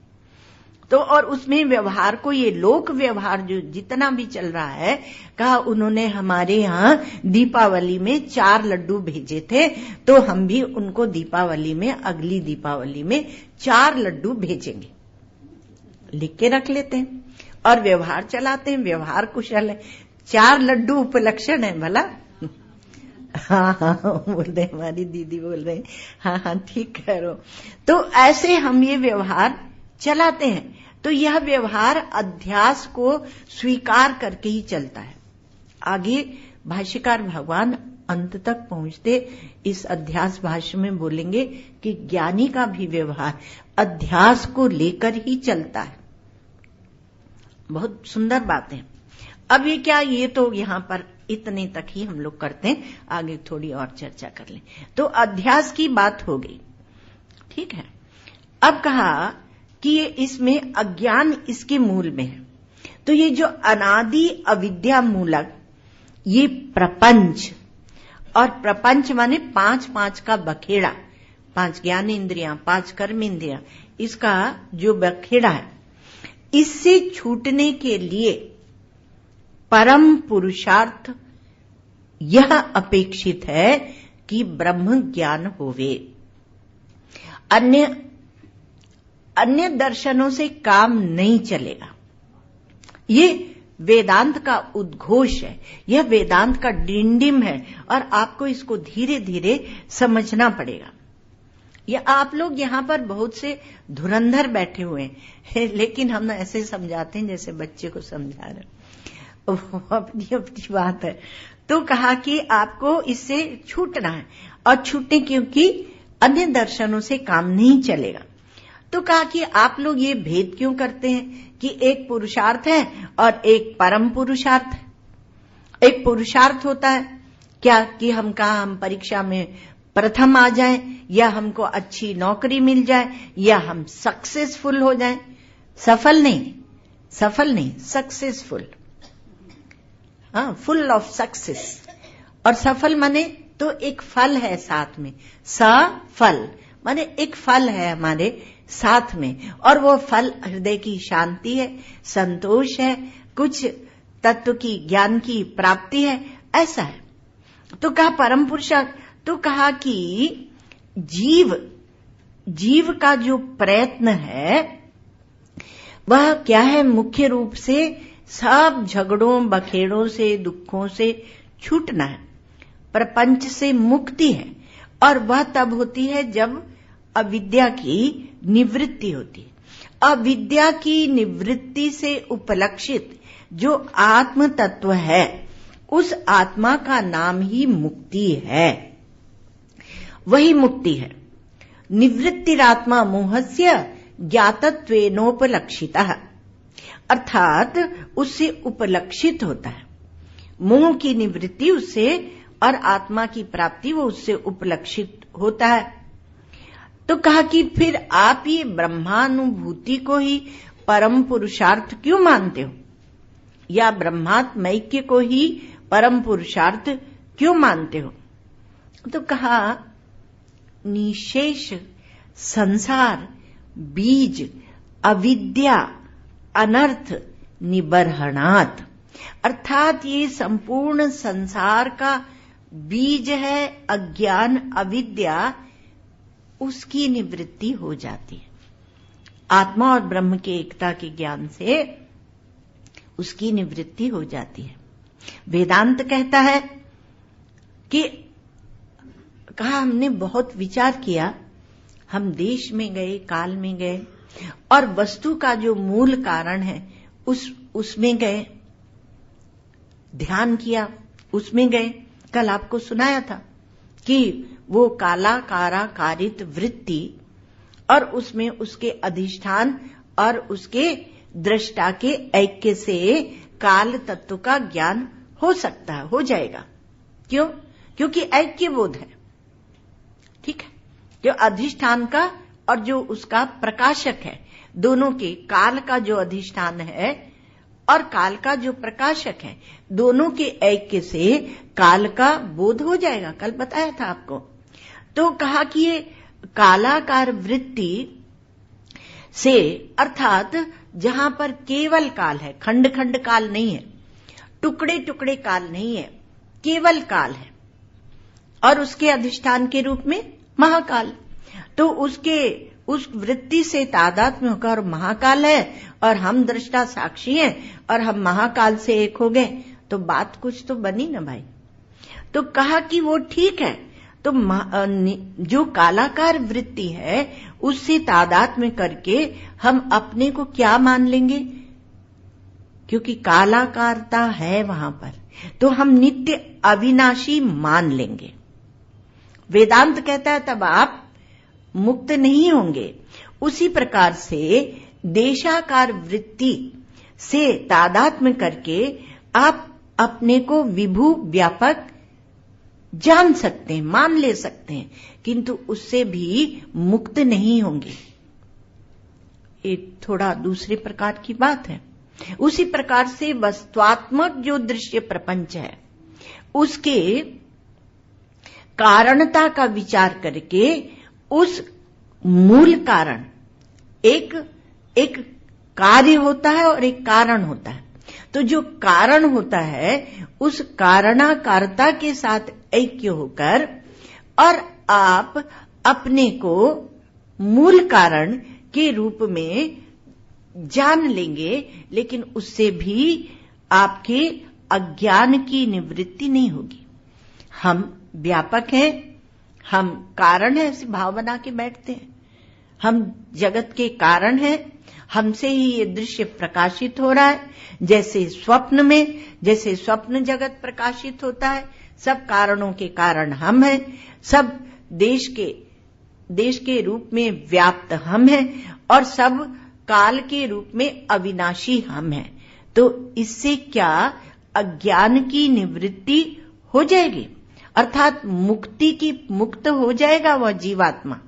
तो और उसमें व्यवहार को, ये लोक व्यवहार जो जितना भी चल रहा है, कहा उन्होंने हमारे यहां दीपावली में 4 लड्डू भेजे थे, तो हम भी उनको दीपावली में, अगली दीपावली में 4 लड्डू भेजेंगे, लिख के रख लेते हैं और व्यवहार चलाते हैं। व्यवहार कुशल है। 4 लड्डू उपलक्षण है भला। हाँ हाँ बोल रहे, हमारी दीदी बोल रहे, हाँ हाँ ठीक कह रहे हो। तो ऐसे हम ये व्यवहार चलाते हैं। तो यह व्यवहार अध्यास को स्वीकार करके ही चलता है। आगे भाष्यकार भगवान अंत तक पहुंचते इस अध्यास भाष्य में बोलेंगे कि ज्ञानी का भी व्यवहार अध्यास को लेकर ही चलता है। बहुत सुंदर बात है। अब ये क्या, ये तो यहां पर इतने तक ही हम लोग करते हैं, आगे थोड़ी और चर्चा कर लें। तो अध्यास की बात हो गई, ठीक है। अब कहा कि ये इसमें अज्ञान इसके मूल में है। तो ये जो अनादि अविद्या मूलक ये प्रपंच, और प्रपंच माने 5 का बखेड़ा, 5 ज्ञान इंद्रियां, 5 कर्म इंद्रियां, इसका जो बखेड़ा है, इससे छूटने के लिए परम पुरुषार्थ यह अपेक्षित है कि ब्रह्म ज्ञान होवे। अन्य दर्शनों से काम नहीं चलेगा। ये वेदांत का उद्घोष है, यह वेदांत का डिंडिम है, और आपको इसको धीरे धीरे समझना पड़ेगा। ये आप लोग यहां पर बहुत से धुरंधर बैठे हुए हैं, लेकिन हम ऐसे समझाते हैं जैसे बच्चे को समझा रहे, अपनी अपनी बात है। तो कहा कि आपको इससे छूटना है, और छूटने क्योंकि अन्य दर्शनों से काम नहीं चलेगा। तो कहा कि आप लोग ये भेद क्यों करते हैं कि एक पुरुषार्थ है और एक परम पुरुषार्थ है। एक पुरुषार्थ होता है क्या कि हम परीक्षा में प्रथम आ जाएं, या हमको अच्छी नौकरी मिल जाए, या हम सक्सेसफुल हो जाएं। सफल नहीं, सक्सेसफुल, हाँ, फुल ऑफ सक्सेस। और सफल माने तो एक फल है साथ में, सफल माने एक फल है हमारे साथ में, और वो फल हृदय की शांति है, संतोष है, कुछ तत्व की ज्ञान की प्राप्ति है, ऐसा है। तो कहा परम पुरुषार्थ, तो कहा कि जीव का जो प्रयत्न है वह क्या है, मुख्य रूप से सब झगड़ों बखेड़ों से, दुखों से छूटना है, प्रपंच से मुक्ति है। और वह तब होती है जब अविद्या की निवृत्ति होती है। अविद्या की निवृत्ति से उपलक्षित जो आत्म तत्व है उस आत्मा का नाम ही मुक्ति है, वही मुक्ति है। निवृत्तिरात्मा मोहस्य ज्ञातत्वेनोपलक्षितः, अर्थात उससे उपलक्षित होता है। मोह की निवृत्ति उससे और आत्मा की प्राप्ति वो उससे उपलक्षित होता है। तो कहा कि फिर आप ये ब्रह्मानुभूति को ही परम पुरुषार्थ क्यों मानते हो, या ब्रह्मात्मैक्य को ही परम पुरुषार्थ क्यों मानते हो? तो कहा निशेष संसार बीज अविद्या अनर्थ निबर्हणात्, अर्थात ये संपूर्ण संसार का बीज है अज्ञान अविद्या, उसकी निवृत्ति हो जाती है। आत्मा और ब्रह्म के एकता के ज्ञान से उसकी निवृत्ति हो जाती है। वेदांत कहता है कि कहा हमने बहुत विचार किया, हम देश में गए, काल में गए और वस्तु का जो मूल कारण है उसमें गए, ध्यान किया, उसमें गए। कल आपको सुनाया था कि वो काला कारा कारित वृत्ति और उसमें उसके अधिष्ठान और उसके दृष्टा के ऐक्य से काल तत्व का ज्ञान हो सकता है, हो जाएगा। क्यों? क्योंकि ऐक्य बोध है, ठीक है। जो अधिष्ठान का और जो उसका प्रकाशक है, दोनों के, काल का जो अधिष्ठान है और काल का जो प्रकाशक है, दोनों के ऐक्य से काल का बोध हो जाएगा। कल बताया था आपको। तो कहा कि ये कालाकार वृत्ति से, अर्थात जहां पर केवल काल है, खंड खंड काल नहीं है, टुकड़े टुकड़े काल नहीं है, केवल काल है और उसके अधिष्ठान के रूप में महाकाल। तो उस वृत्ति से तादात्म्य होकर महाकाल है और हम दृष्टा साक्षी हैं और हम महाकाल से एक हो गए, तो बात कुछ तो बनी ना भाई। तो कहा कि वो ठीक है, तो जो कालाकार वृत्ति है उससे तादात्म्य करके हम अपने को क्या मान लेंगे, क्योंकि कालाकारता है वहां पर, तो हम नित्य अविनाशी मान लेंगे। वेदांत कहता है तब आप मुक्त नहीं होंगे। उसी प्रकार से देशाकार वृत्ति से तादात्म्य करके आप अपने को विभु व्यापक जान सकते हैं, मान ले सकते हैं, किंतु उससे भी मुक्त नहीं होंगे। ये थोड़ा दूसरे प्रकार की बात है। उसी प्रकार से वस्तुआत्मक जो दृश्य प्रपंच है उसके कारणता का विचार करके उस मूल कारण, एक कार्य होता है और एक कारण होता है। तो जो कारण होता है उस कारणाकारता के साथ ऐक्य होकर और आप अपने को मूल कारण के रूप में जान लेंगे, लेकिन उससे भी आपके अज्ञान की निवृत्ति नहीं होगी। हम व्यापक हैं, हम कारण हैं, ऐसे भाव बना के बैठते हैं। हम जगत के कारण हैं, हमसे ही ये दृश्य प्रकाशित हो रहा है। जैसे स्वप्न में, जैसे स्वप्न जगत प्रकाशित होता है, सब कारणों के कारण हम हैं, सब देश के रूप में व्याप्त हम हैं और सब काल के रूप में अविनाशी हम हैं। तो इससे क्या अज्ञान की निवृत्ति हो जाएगी, अर्थात मुक्त हो जाएगा वह जीवात्मा,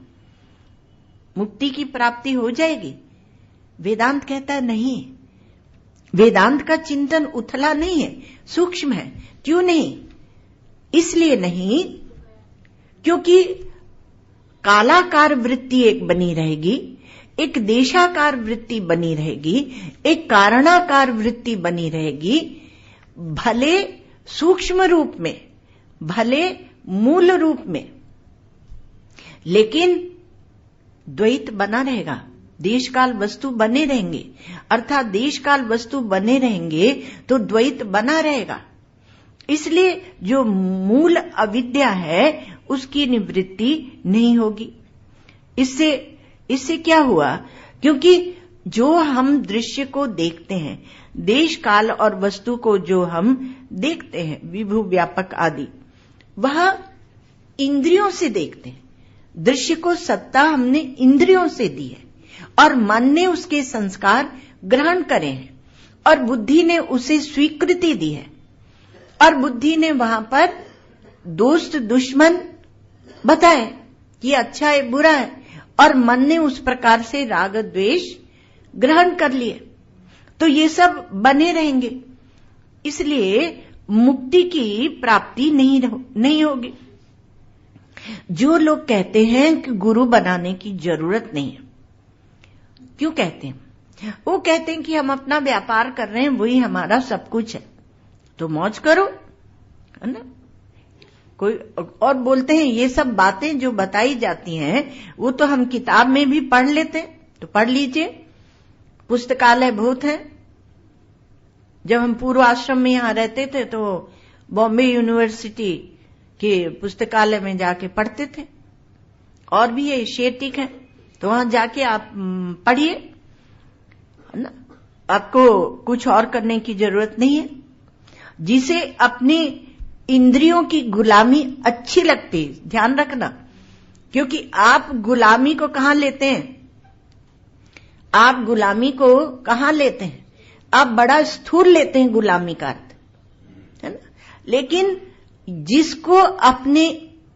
मुक्ति की प्राप्ति हो जाएगी। वेदांत कहता है नहीं, वेदांत का चिंतन उथला नहीं है, सूक्ष्म है। क्यों नहीं? इसलिए नहीं क्योंकि कालाकार वृत्ति एक बनी रहेगी, एक देशाकार वृत्ति बनी रहेगी, एक कारणाकार वृत्ति बनी रहेगी, भले सूक्ष्म रूप में, भले मूल रूप में, लेकिन द्वैत बना रहेगा। देश काल वस्तु बने रहेंगे, अर्थात देश काल वस्तु बने रहेंगे तो द्वैत बना रहेगा। इसलिए जो मूल अविद्या है उसकी निवृत्ति नहीं होगी। इससे क्या हुआ? क्योंकि जो हम दृश्य को देखते हैं, देश काल और वस्तु को जो हम देखते हैं, विभु व्यापक आदि, वह इंद्रियों से देखते हैं। दृश्य को सत्ता हमने इंद्रियों से दी है और मन ने उसके संस्कार ग्रहण करे हैं और बुद्धि ने उसे स्वीकृति दी है और बुद्धि ने वहां पर दोस्त दुश्मन बताए कि अच्छा है बुरा है और मन ने उस प्रकार से राग द्वेष ग्रहण कर लिए, तो ये सब बने रहेंगे। इसलिए मुक्ति की प्राप्ति नहीं होगी। जो लोग कहते हैं कि गुरु बनाने की जरूरत नहीं है, क्यों कहते हैं? वो कहते हैं कि हम अपना व्यापार कर रहे हैं, वही हमारा सब कुछ है, तो मौज करो, है ना। कोई और बोलते हैं ये सब बातें जो बताई जाती हैं वो तो हम किताब में भी पढ़ लेते हैं, तो पढ़ लीजिए, पुस्तकालय बहुत है। जब हम पूर्व आश्रम में यहां रहते थे तो बॉम्बे यूनिवर्सिटी के पुस्तकालय में जाके पढ़ते थे, और भी ये एशियाटिक है, तो वहां जाके आप पढ़िए, है ना। आपको कुछ और करने की जरूरत नहीं है। जिसे अपनी इंद्रियों की गुलामी अच्छी लगती है, ध्यान रखना, क्योंकि आप गुलामी को कहां लेते हैं? आप गुलामी को कहां लेते हैं? आप बड़ा स्थूल लेते हैं गुलामी का अर्थ, है ना। लेकिन जिसको अपने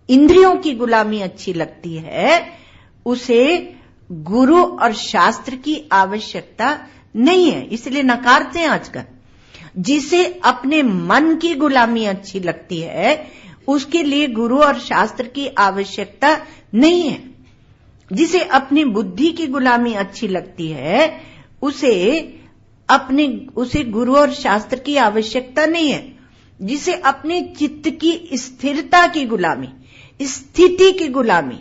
इंद्रियों की गुलामी अच्छी लगती है उसे गुरु और शास्त्र की आवश्यकता नहीं है, इसलिए नकारते हैं आजकल। जिसे अपने मन की गुलामी अच्छी लगती है उसके लिए गुरु और शास्त्र की आवश्यकता नहीं है। जिसे अपनी बुद्धि की गुलामी अच्छी लगती है उसे गुरु और शास्त्र की आवश्यकता नहीं है। जिसे अपने चित्त की स्थिरता की गुलामी, स्थिति की गुलामी,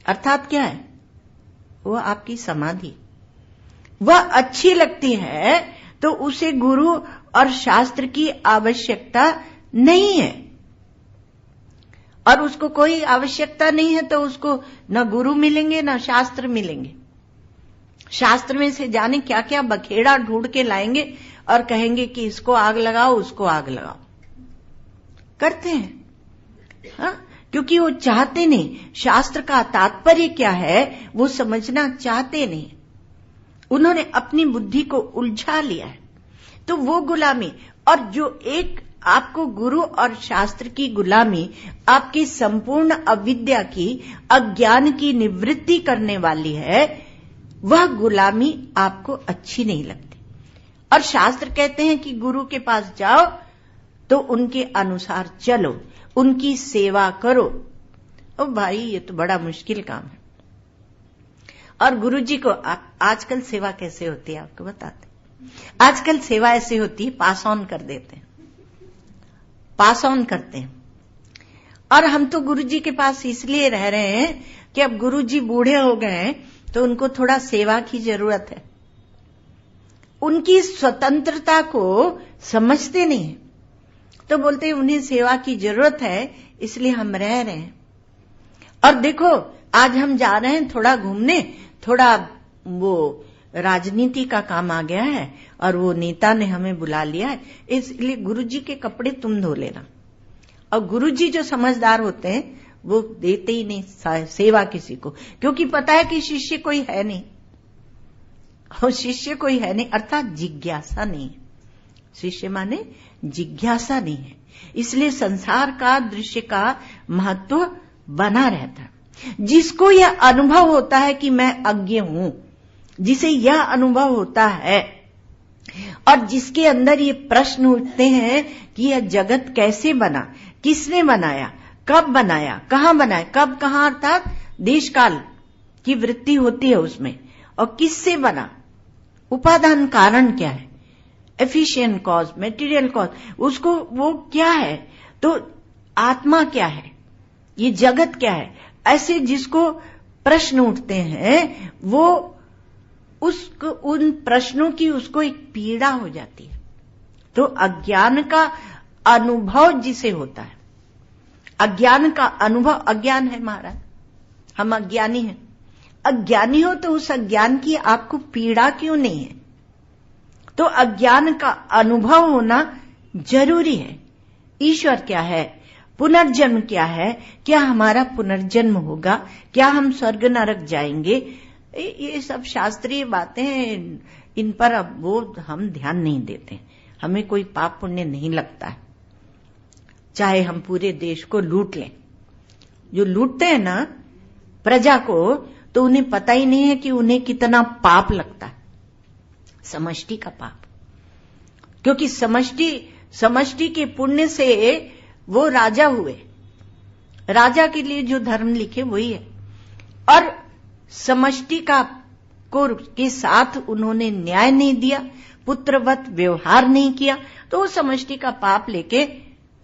अर्थात क्या है? वो आपकी समाधि, वह अच्छी लगती है, तो उसे गुरु और शास्त्र की आवश्यकता नहीं है। और उसको कोई आवश्यकता नहीं है तो उसको न गुरु मिलेंगे न शास्त्र मिलेंगे। शास्त्र में से जाने क्या क्या बखेड़ा ढूंढ के लाएंगे और कहेंगे कि इसको आग लगाओ, उसको आग लगाओ, करते हैं, हाँ? क्योंकि वो चाहते नहीं, शास्त्र का तात्पर्य क्या है वो समझना चाहते नहीं। उन्होंने अपनी बुद्धि को उलझा लिया है, तो वो गुलामी। और जो एक आपको गुरु और शास्त्र की गुलामी आपकी संपूर्ण अविद्या की, अज्ञान की निवृत्ति करने वाली है, वह गुलामी आपको अच्छी नहीं लगती। और शास्त्र कहते हैं कि गुरु के पास जाओ तो उनके अनुसार चलो, उनकी सेवा करो। ओ भाई, ये तो बड़ा मुश्किल काम है। और गुरुजी को आजकल सेवा कैसे होती है आपको बताते। आजकल सेवा ऐसे होती है, पास ऑन कर देते हैं, पास ऑन करते हैं। और हम तो गुरुजी के पास इसलिए रह रहे हैं कि अब गुरुजी बूढ़े हो गए हैं तो उनको थोड़ा सेवा की जरूरत है। उनकी स्वतंत्रता को समझते नहीं है, तो बोलते हैं उन्हें सेवा की जरूरत है, इसलिए हम रह रहे हैं। और देखो, आज हम जा रहे हैं थोड़ा घूमने, थोड़ा वो राजनीति का काम आ गया है और वो नेता ने हमें बुला लिया है, इसलिए गुरुजी के कपड़े तुम धो लेना। और गुरुजी जो समझदार होते हैं वो देते ही नहीं सेवा किसी को, क्योंकि पता है कि शिष्य कोई है नहीं, और शिष्य कोई है नहीं अर्थात जिज्ञासा नहीं है। शिष्य माने जिज्ञासा नहीं है, इसलिए संसार का, दृश्य का महत्व बना रहता है। जिसको यह अनुभव होता है कि मैं अज्ञ हूं, जिसे यह अनुभव होता है और जिसके अंदर ये प्रश्न उठते हैं कि यह जगत कैसे बना, किसने बनाया, कब बनाया, कहां बनाया, कब कहां, अर्थात देश काल की वृत्ति होती है उसमें, और किससे बना, उपादान कारण क्या है, एफिशिएंट कॉज, मेटीरियल कॉज, उसको वो क्या है, तो आत्मा क्या है, ये जगत क्या है, ऐसे जिसको प्रश्न उठते हैं वो उसको, उन प्रश्नों की उसको एक पीड़ा हो जाती है। तो अज्ञान का अनुभव जिसे होता है, अज्ञान का अनुभव, अज्ञान है महाराज, हम अज्ञानी हैं, अज्ञानी हो तो उस अज्ञान की आपको पीड़ा क्यों नहीं है? तो अज्ञान का अनुभव होना जरूरी है। ईश्वर क्या है, पुनर्जन्म क्या है, क्या हमारा पुनर्जन्म होगा, क्या हम स्वर्ग नरक जाएंगे, ये सब शास्त्रीय बातें हैं, इन पर अब वो हम ध्यान नहीं देते। हमें कोई पाप पुण्य नहीं लगता है, चाहे हम पूरे देश को लूट लें। जो लूटते हैं ना प्रजा को, तो उन्हें पता ही नहीं है कि उन्हें कितना पाप लगता है, समष्टि का पाप। क्योंकि समष्टि के पुण्य से वो राजा हुए, राजा के लिए जो धर्म लिखे वही है, और समष्टि के साथ उन्होंने न्याय नहीं दिया, पुत्रवत व्यवहार नहीं किया, तो वो समष्टि का पाप लेके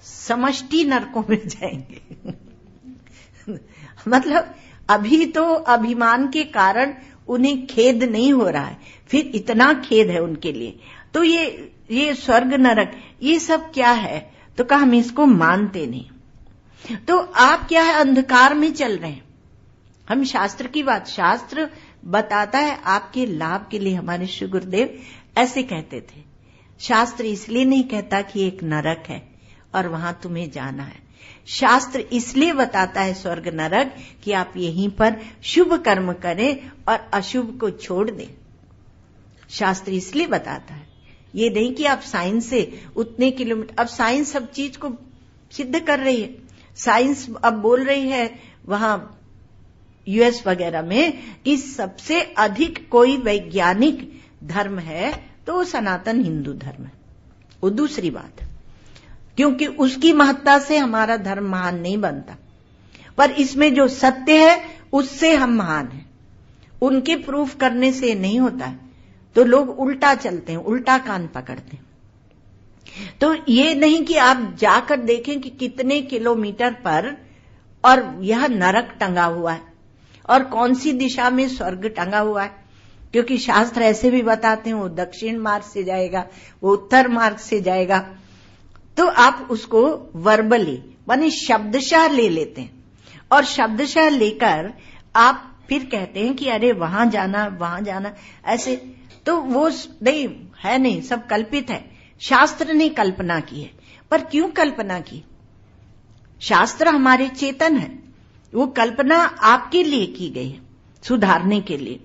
समष्टि नरकों में जाएंगे। मतलब अभी तो अभिमान के कारण उन्हें खेद नहीं हो रहा है, फिर इतना खेद है उनके लिए। तो ये स्वर्ग नरक ये सब क्या है? तो कहा हम इसको मानते नहीं। तो आप क्या है, अंधकार में चल रहे हैं। हम शास्त्र की बात, शास्त्र बताता है आपके लाभ के लिए। हमारे श्री गुरुदेव ऐसे कहते थे, शास्त्र इसलिए नहीं कहता कि एक नरक है और वहां तुम्हें जाना है। शास्त्र इसलिए बताता है स्वर्ग नरक कि आप यहीं पर शुभ कर्म करें और अशुभ को छोड़ दें। शास्त्र इसलिए बताता है, ये नहीं कि आप साइंस से उतने किलोमीटर। अब साइंस सब चीज को सिद्ध कर रही है। साइंस अब बोल रही है वहां यूएस वगैरह में कि सबसे अधिक कोई वैज्ञानिक धर्म है तो वो सनातन हिंदू धर्म है। वो दूसरी बात है, क्योंकि उसकी महत्ता से हमारा धर्म महान नहीं बनता, पर इसमें जो सत्य है उससे हम महान हैं। उनके प्रूफ करने से नहीं होता है, तो लोग उल्टा चलते हैं, उल्टा कान पकड़ते हैं। तो ये नहीं कि आप जाकर देखें कि कितने किलोमीटर पर और यह नरक टंगा हुआ है और कौन सी दिशा में स्वर्ग टंगा हुआ है, क्योंकि शास्त्र ऐसे भी बताते हैं वो दक्षिण मार्ग से जाएगा, वो उत्तर मार्ग से जाएगा। तो आप उसको वर्बली माने शब्दशः ले लेते हैं, और शब्दशः लेकर आप फिर कहते हैं कि अरे वहां जाना ऐसे। तो वो नहीं है, नहीं, सब कल्पित है। शास्त्र ने कल्पना की है, पर क्यों कल्पना की? शास्त्र हमारे चेतन है, वो कल्पना आपके लिए की गई है, सुधारने के लिए।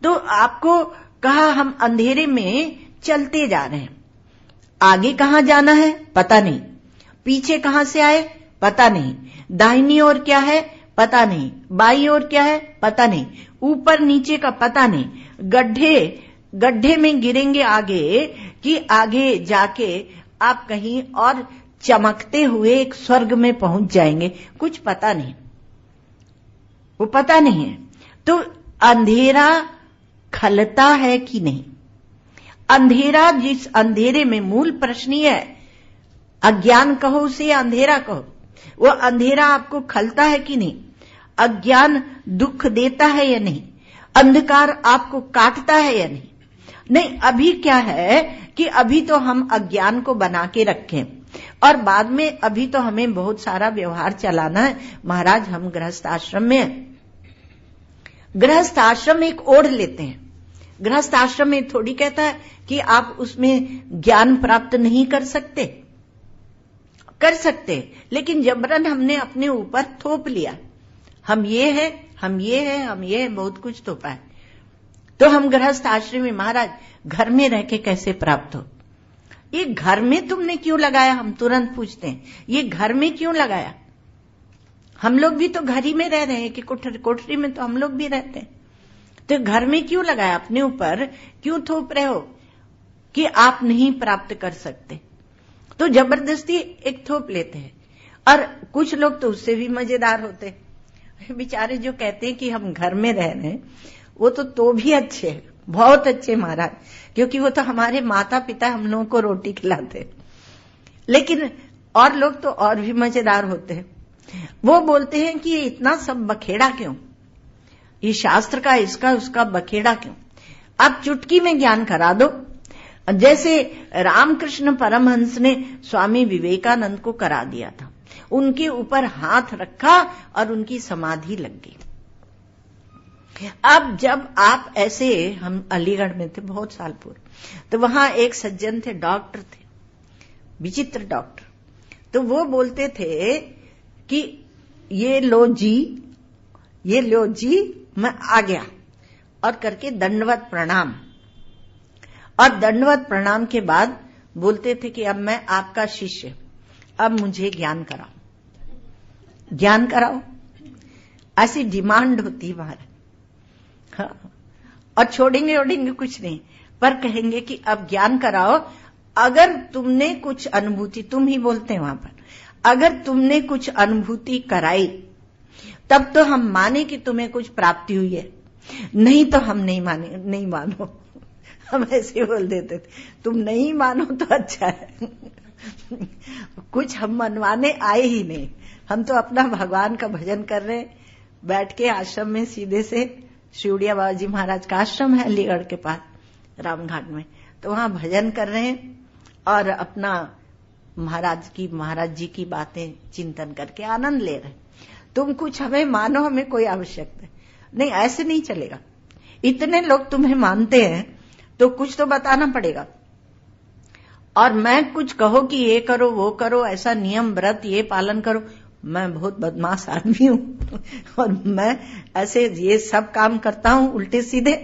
तो आपको कहा हम अंधेरे में चलते जा रहे हैं, आगे कहां जाना है पता नहीं, पीछे कहां से आए पता नहीं, दाहिनी ओर क्या है पता नहीं, बाईं ओर क्या है पता नहीं, ऊपर नीचे का पता नहीं, गड्ढे में गिरेंगे आगे कि आगे जाके आप कहीं और चमकते हुए एक स्वर्ग में पहुंच जाएंगे, कुछ पता नहीं, वो पता नहीं है। तो अंधेरा खलता है कि नहीं? अंधेरा, जिस अंधेरे में मूल प्रश्न ही है, अज्ञान कहो उसे अंधेरा कहो, वो अंधेरा आपको खलता है कि नहीं? अज्ञान दुख देता है या नहीं? अंधकार आपको काटता है या नहीं? नहीं, अभी क्या है कि अभी तो हम अज्ञान को बना के रखें और बाद में अभी तो हमें बहुत सारा व्यवहार चलाना है। महाराज हम गृहस्थ आश्रम में हैं, गृहस्थ आश्रम एक ओढ़ लेते हैं। गृहस्थ आश्रम में थोड़ी कहता है कि आप उसमें ज्ञान प्राप्त नहीं कर सकते, कर सकते, लेकिन जबरन हमने अपने ऊपर थोप लिया, हम ये है, हम ये है, हम ये है, बहुत कुछ थोपा है। तो हम गृहस्थ आश्रम में, महाराज घर में रह के कैसे प्राप्त हो? ये घर में तुमने क्यों लगाया? हम तुरंत पूछते हैं, ये घर में क्यों लगाया? हम लोग भी तो घर ही में रह रहे हैं कि कोठरी में तो हम लोग भी रहते हैं, तो घर में क्यों लगाया? अपने ऊपर क्यों थोप रहे हो कि आप नहीं प्राप्त कर सकते? तो जबरदस्ती एक थोप लेते हैं। और कुछ लोग तो उससे भी मजेदार होते हैं, बेचारे जो कहते हैं कि हम घर में रह रहे हैं, वो तो भी अच्छे, बहुत अच्छे महाराज, क्योंकि वो तो हमारे माता पिता हम लोगों को रोटी खिलाते। लेकिन और लोग तो और भी मजेदार होते हैं, वो बोलते हैं कि ये इतना सब बखेड़ा क्यों, ये शास्त्र का इसका उसका बखेड़ा क्यों? आप चुटकी में ज्ञान करा दो, जैसे रामकृष्ण परमहंस ने स्वामी विवेकानंद को करा दिया था। उनके ऊपर हाथ रखा और उनकी समाधि लग गई। अब जब आप ऐसे, हम अलीगढ़ में थे बहुत साल पूर्व, तो वहां एक सज्जन थे, डॉक्टर थे, विचित्र डॉक्टर। तो वो बोलते थे कि ये लो जी, मैं आ गया, और करके दंडवत प्रणाम। और दंडवत प्रणाम के बाद बोलते थे कि अब मैं आपका शिष्य, अब मुझे ज्ञान कराओ। ऐसी डिमांड होती है महाराज। हाँ, और छोड़ेंगे कुछ नहीं, पर कहेंगे कि अब ज्ञान कराओ। अगर तुमने कुछ अनुभूति, तुम ही बोलते हैं वहां पर, अगर तुमने कुछ अनुभूति कराई तब तो हम माने कि तुम्हें कुछ प्राप्ति हुई है, नहीं तो हम नहीं मानो। हम ऐसे बोल देते थे, तुम नहीं मानो तो अच्छा है। कुछ हम मनवाने आए ही नहीं, हम तो अपना भगवान का भजन कर रहे हैं बैठ के आश्रम में। सीधे से शिवड़िया बाबा जी महाराज का आश्रम है अलीगढ़ के पास रामघाट में, तो वहां भजन कर रहे हैं और अपना महाराज जी की बातें चिंतन करके आनंद ले रहे हैं। तुम कुछ हमें मानो, हमें कोई आवश्यकता नहीं, ऐसे नहीं चलेगा। इतने लोग तुम्हें मानते हैं तो कुछ तो बताना पड़ेगा। और मैं कुछ कहो कि ये करो वो करो, ऐसा नियम व्रत ये पालन करो, मैं बहुत बदमाश आदमी हूं और मैं ऐसे ये सब काम करता हूं उल्टे सीधे।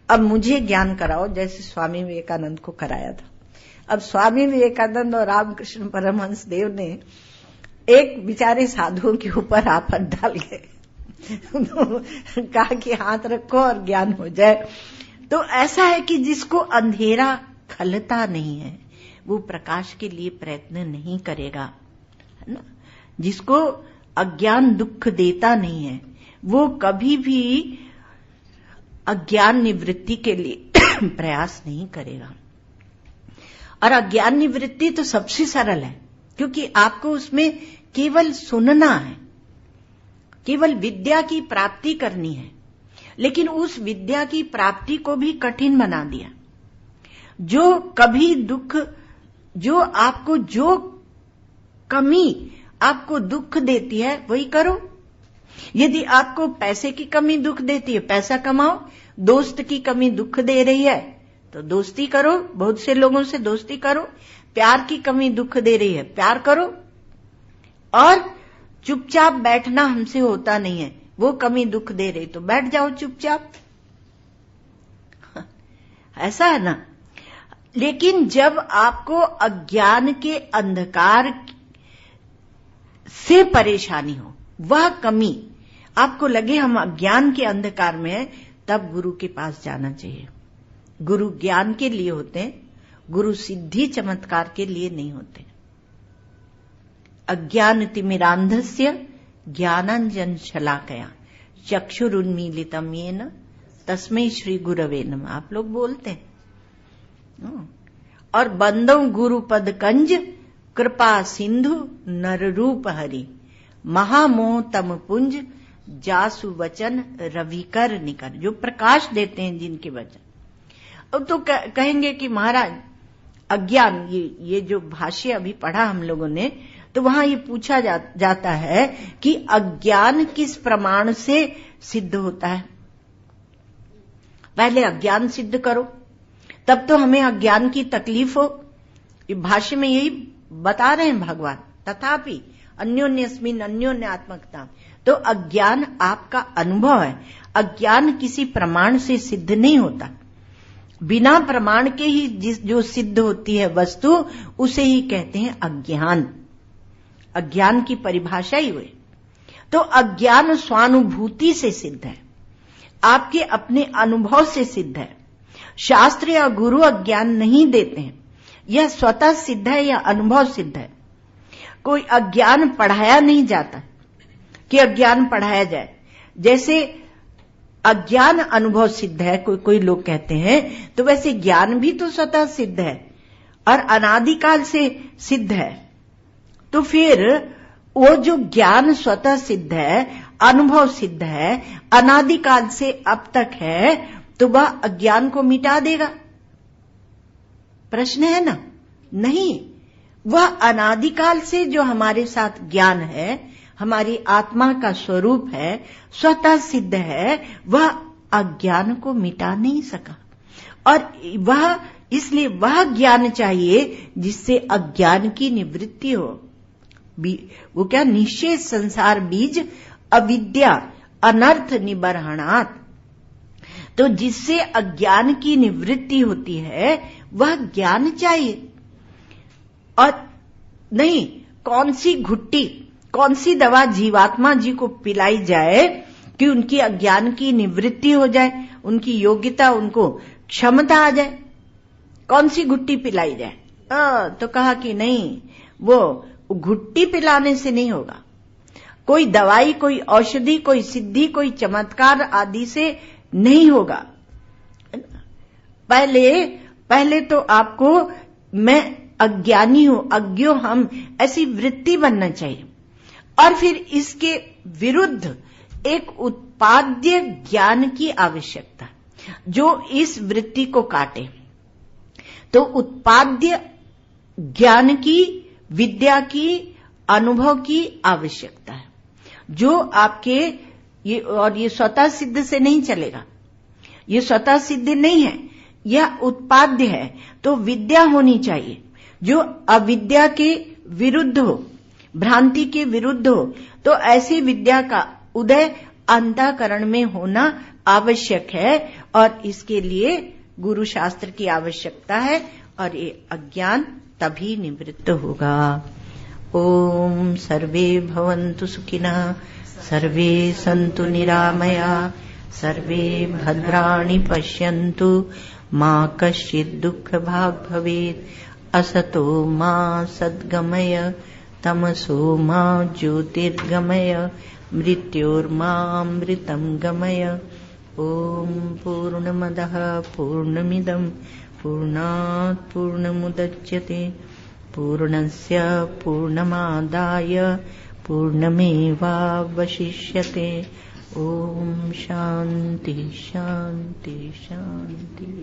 अब मुझे ज्ञान कराओ, जैसे स्वामी विवेकानंद को कराया था। अब स्वामी विवेकानंद और रामकृष्ण परमहंस देव ने एक बेचारे साधुओं के ऊपर आफत डाल गए। कहा कि हाथ रखो और ज्ञान हो जाए। तो ऐसा है कि जिसको अंधेरा खलता नहीं है वो प्रकाश के लिए प्रयत्न नहीं करेगा, है ना। जिसको अज्ञान दुख देता नहीं है वो कभी भी अज्ञान निवृत्ति के लिए प्रयास नहीं करेगा। और अज्ञान निवृत्ति तो सबसे सरल है, क्योंकि आपको उसमें केवल सुनना है, केवल विद्या की प्राप्ति करनी है। लेकिन उस विद्या की प्राप्ति को भी कठिन बना दिया। जो कभी दुख, जो आपको, जो कमी आपको दुख देती है वही करो। यदि आपको पैसे की कमी दुख देती है, पैसा कमाओ। दोस्त की कमी दुख दे रही है तो दोस्ती करो, बहुत से लोगों से दोस्ती करो। प्यार की कमी दुख दे रही है, प्यार करो। और चुपचाप बैठना हमसे होता नहीं है, वो कमी दुख दे रही तो बैठ जाओ चुपचाप, ऐसा है ना। लेकिन जब आपको अज्ञान के अंधकार से परेशानी हो, वह कमी आपको लगे हम अज्ञान के अंधकार में हैं, तब गुरु के पास जाना चाहिए। गुरु ज्ञान के लिए होते हैं, गुरु सिद्धि चमत्कार के लिए नहीं होते। अज्ञान तिमिरांधस्य ज्ञानांजन शलाकया चक्षुरुन्मीलितम येन तस्मै श्री गुरवे नमः। आप लोग बोलते हैं। और बंदो गुरु पद कंज कृपा सिंधु नर रूप हरि महामोह तम पुंज जासु वचन रविकर निकर। जो प्रकाश देते हैं जिनके वचन। अब तो कहेंगे कि महाराज अज्ञान, ये जो भाष्य अभी पढ़ा हम लोगों ने, तो वहां ये पूछा जाता है कि अज्ञान किस प्रमाण से सिद्ध होता है। पहले अज्ञान सिद्ध करो, तब तो हमें अज्ञान की तकलीफ हो। ये भाष्य में यही बता रहे हैं भगवान। तथापि अन्योन्यस्मिन् अन्योन्यात्मकता, तो अज्ञान आपका अनुभव है। अज्ञान किसी प्रमाण से सिद्ध नहीं होता। बिना प्रमाण के ही जो सिद्ध होती है वस्तु, उसे ही कहते हैं अज्ञान। अज्ञान की परिभाषा ही हुई। तो अज्ञान स्वानुभूति से सिद्ध है, आपके अपने अनुभव से सिद्ध है। शास्त्र या गुरु अज्ञान नहीं देते हैं, यह स्वतः सिद्ध है या अनुभव सिद्ध है। कोई अज्ञान पढ़ाया नहीं जाता कि अज्ञान पढ़ाया जाए। जैसे अज्ञान अनुभव सिद्ध है, कोई लोग कहते हैं, तो वैसे ज्ञान भी तो स्वतः सिद्ध है और अनादिकाल से सिद्ध है। तो फिर वो जो ज्ञान स्वतः सिद्ध है, अनुभव सिद्ध है, अनादिकाल से अब तक है, तो वह अज्ञान को मिटा देगा? प्रश्न है ना। नहीं, वह अनादिकाल से जो हमारे साथ ज्ञान है, हमारी आत्मा का स्वरूप है, स्वतः सिद्ध है, वह अज्ञान को मिटा नहीं सका। और वह इसलिए वह ज्ञान चाहिए जिससे अज्ञान की निवृत्ति हो। वो क्या, निश्चेष संसार बीज अविद्या अनर्थ निबर्हणात्। तो जिससे अज्ञान की निवृत्ति होती है वह ज्ञान चाहिए, और नहीं कौन सी घुट्टी, कौन सी दवा जीवात्मा जी को पिलाई जाए कि उनकी अज्ञान की निवृत्ति हो जाए, उनकी योग्यता, उनको क्षमता आ जाए। कौन सी घुट्टी पिलाई जाए? तो कहा कि नहीं, वो घुट्टी पिलाने से नहीं होगा, कोई दवाई, कोई औषधि, कोई सिद्धि, कोई चमत्कार आदि से नहीं होगा। पहले तो आपको मैं अज्ञानी हूं, अज्ञो हम, ऐसी वृत्ति बनना चाहिए। और फिर इसके विरुद्ध एक उत्पाद्य ज्ञान की आवश्यकता जो इस वृत्ति को काटे। तो उत्पाद्य ज्ञान की, विद्या की, अनुभव की आवश्यकता है, जो आपके ये स्वतः सिद्ध से नहीं चलेगा, ये स्वतः सिद्ध नहीं है, यह उत्पाद्य है। तो विद्या होनी चाहिए जो अविद्या के विरुद्ध हो, भ्रांति के विरुद्ध हो। तो ऐसी विद्या का उदय अंतःकरण में होना आवश्यक है, और इसके लिए गुरु शास्त्र की आवश्यकता है, और ये अज्ञान तभी निवृत्त होगा। ओम सर्वे भवन्तु सुखिनः, सर्वे सन्तु निरामया, सर्वे भद्राणि पश्यन्तु, मा कश्चित् दुःखभाग् भवेत्। असतो मा सद्गमय, तमसो मा ज्योतिर्गमय, मृत्योर्मामृतं गमय। ओम पूर्णमदः पूर्णमिदं पूर्णात् पूर्णमुदच्यते, पूर्णस्य पूर्णमादाय पूर्णमेवावशिष्यते। ओम शांति शांति शांति।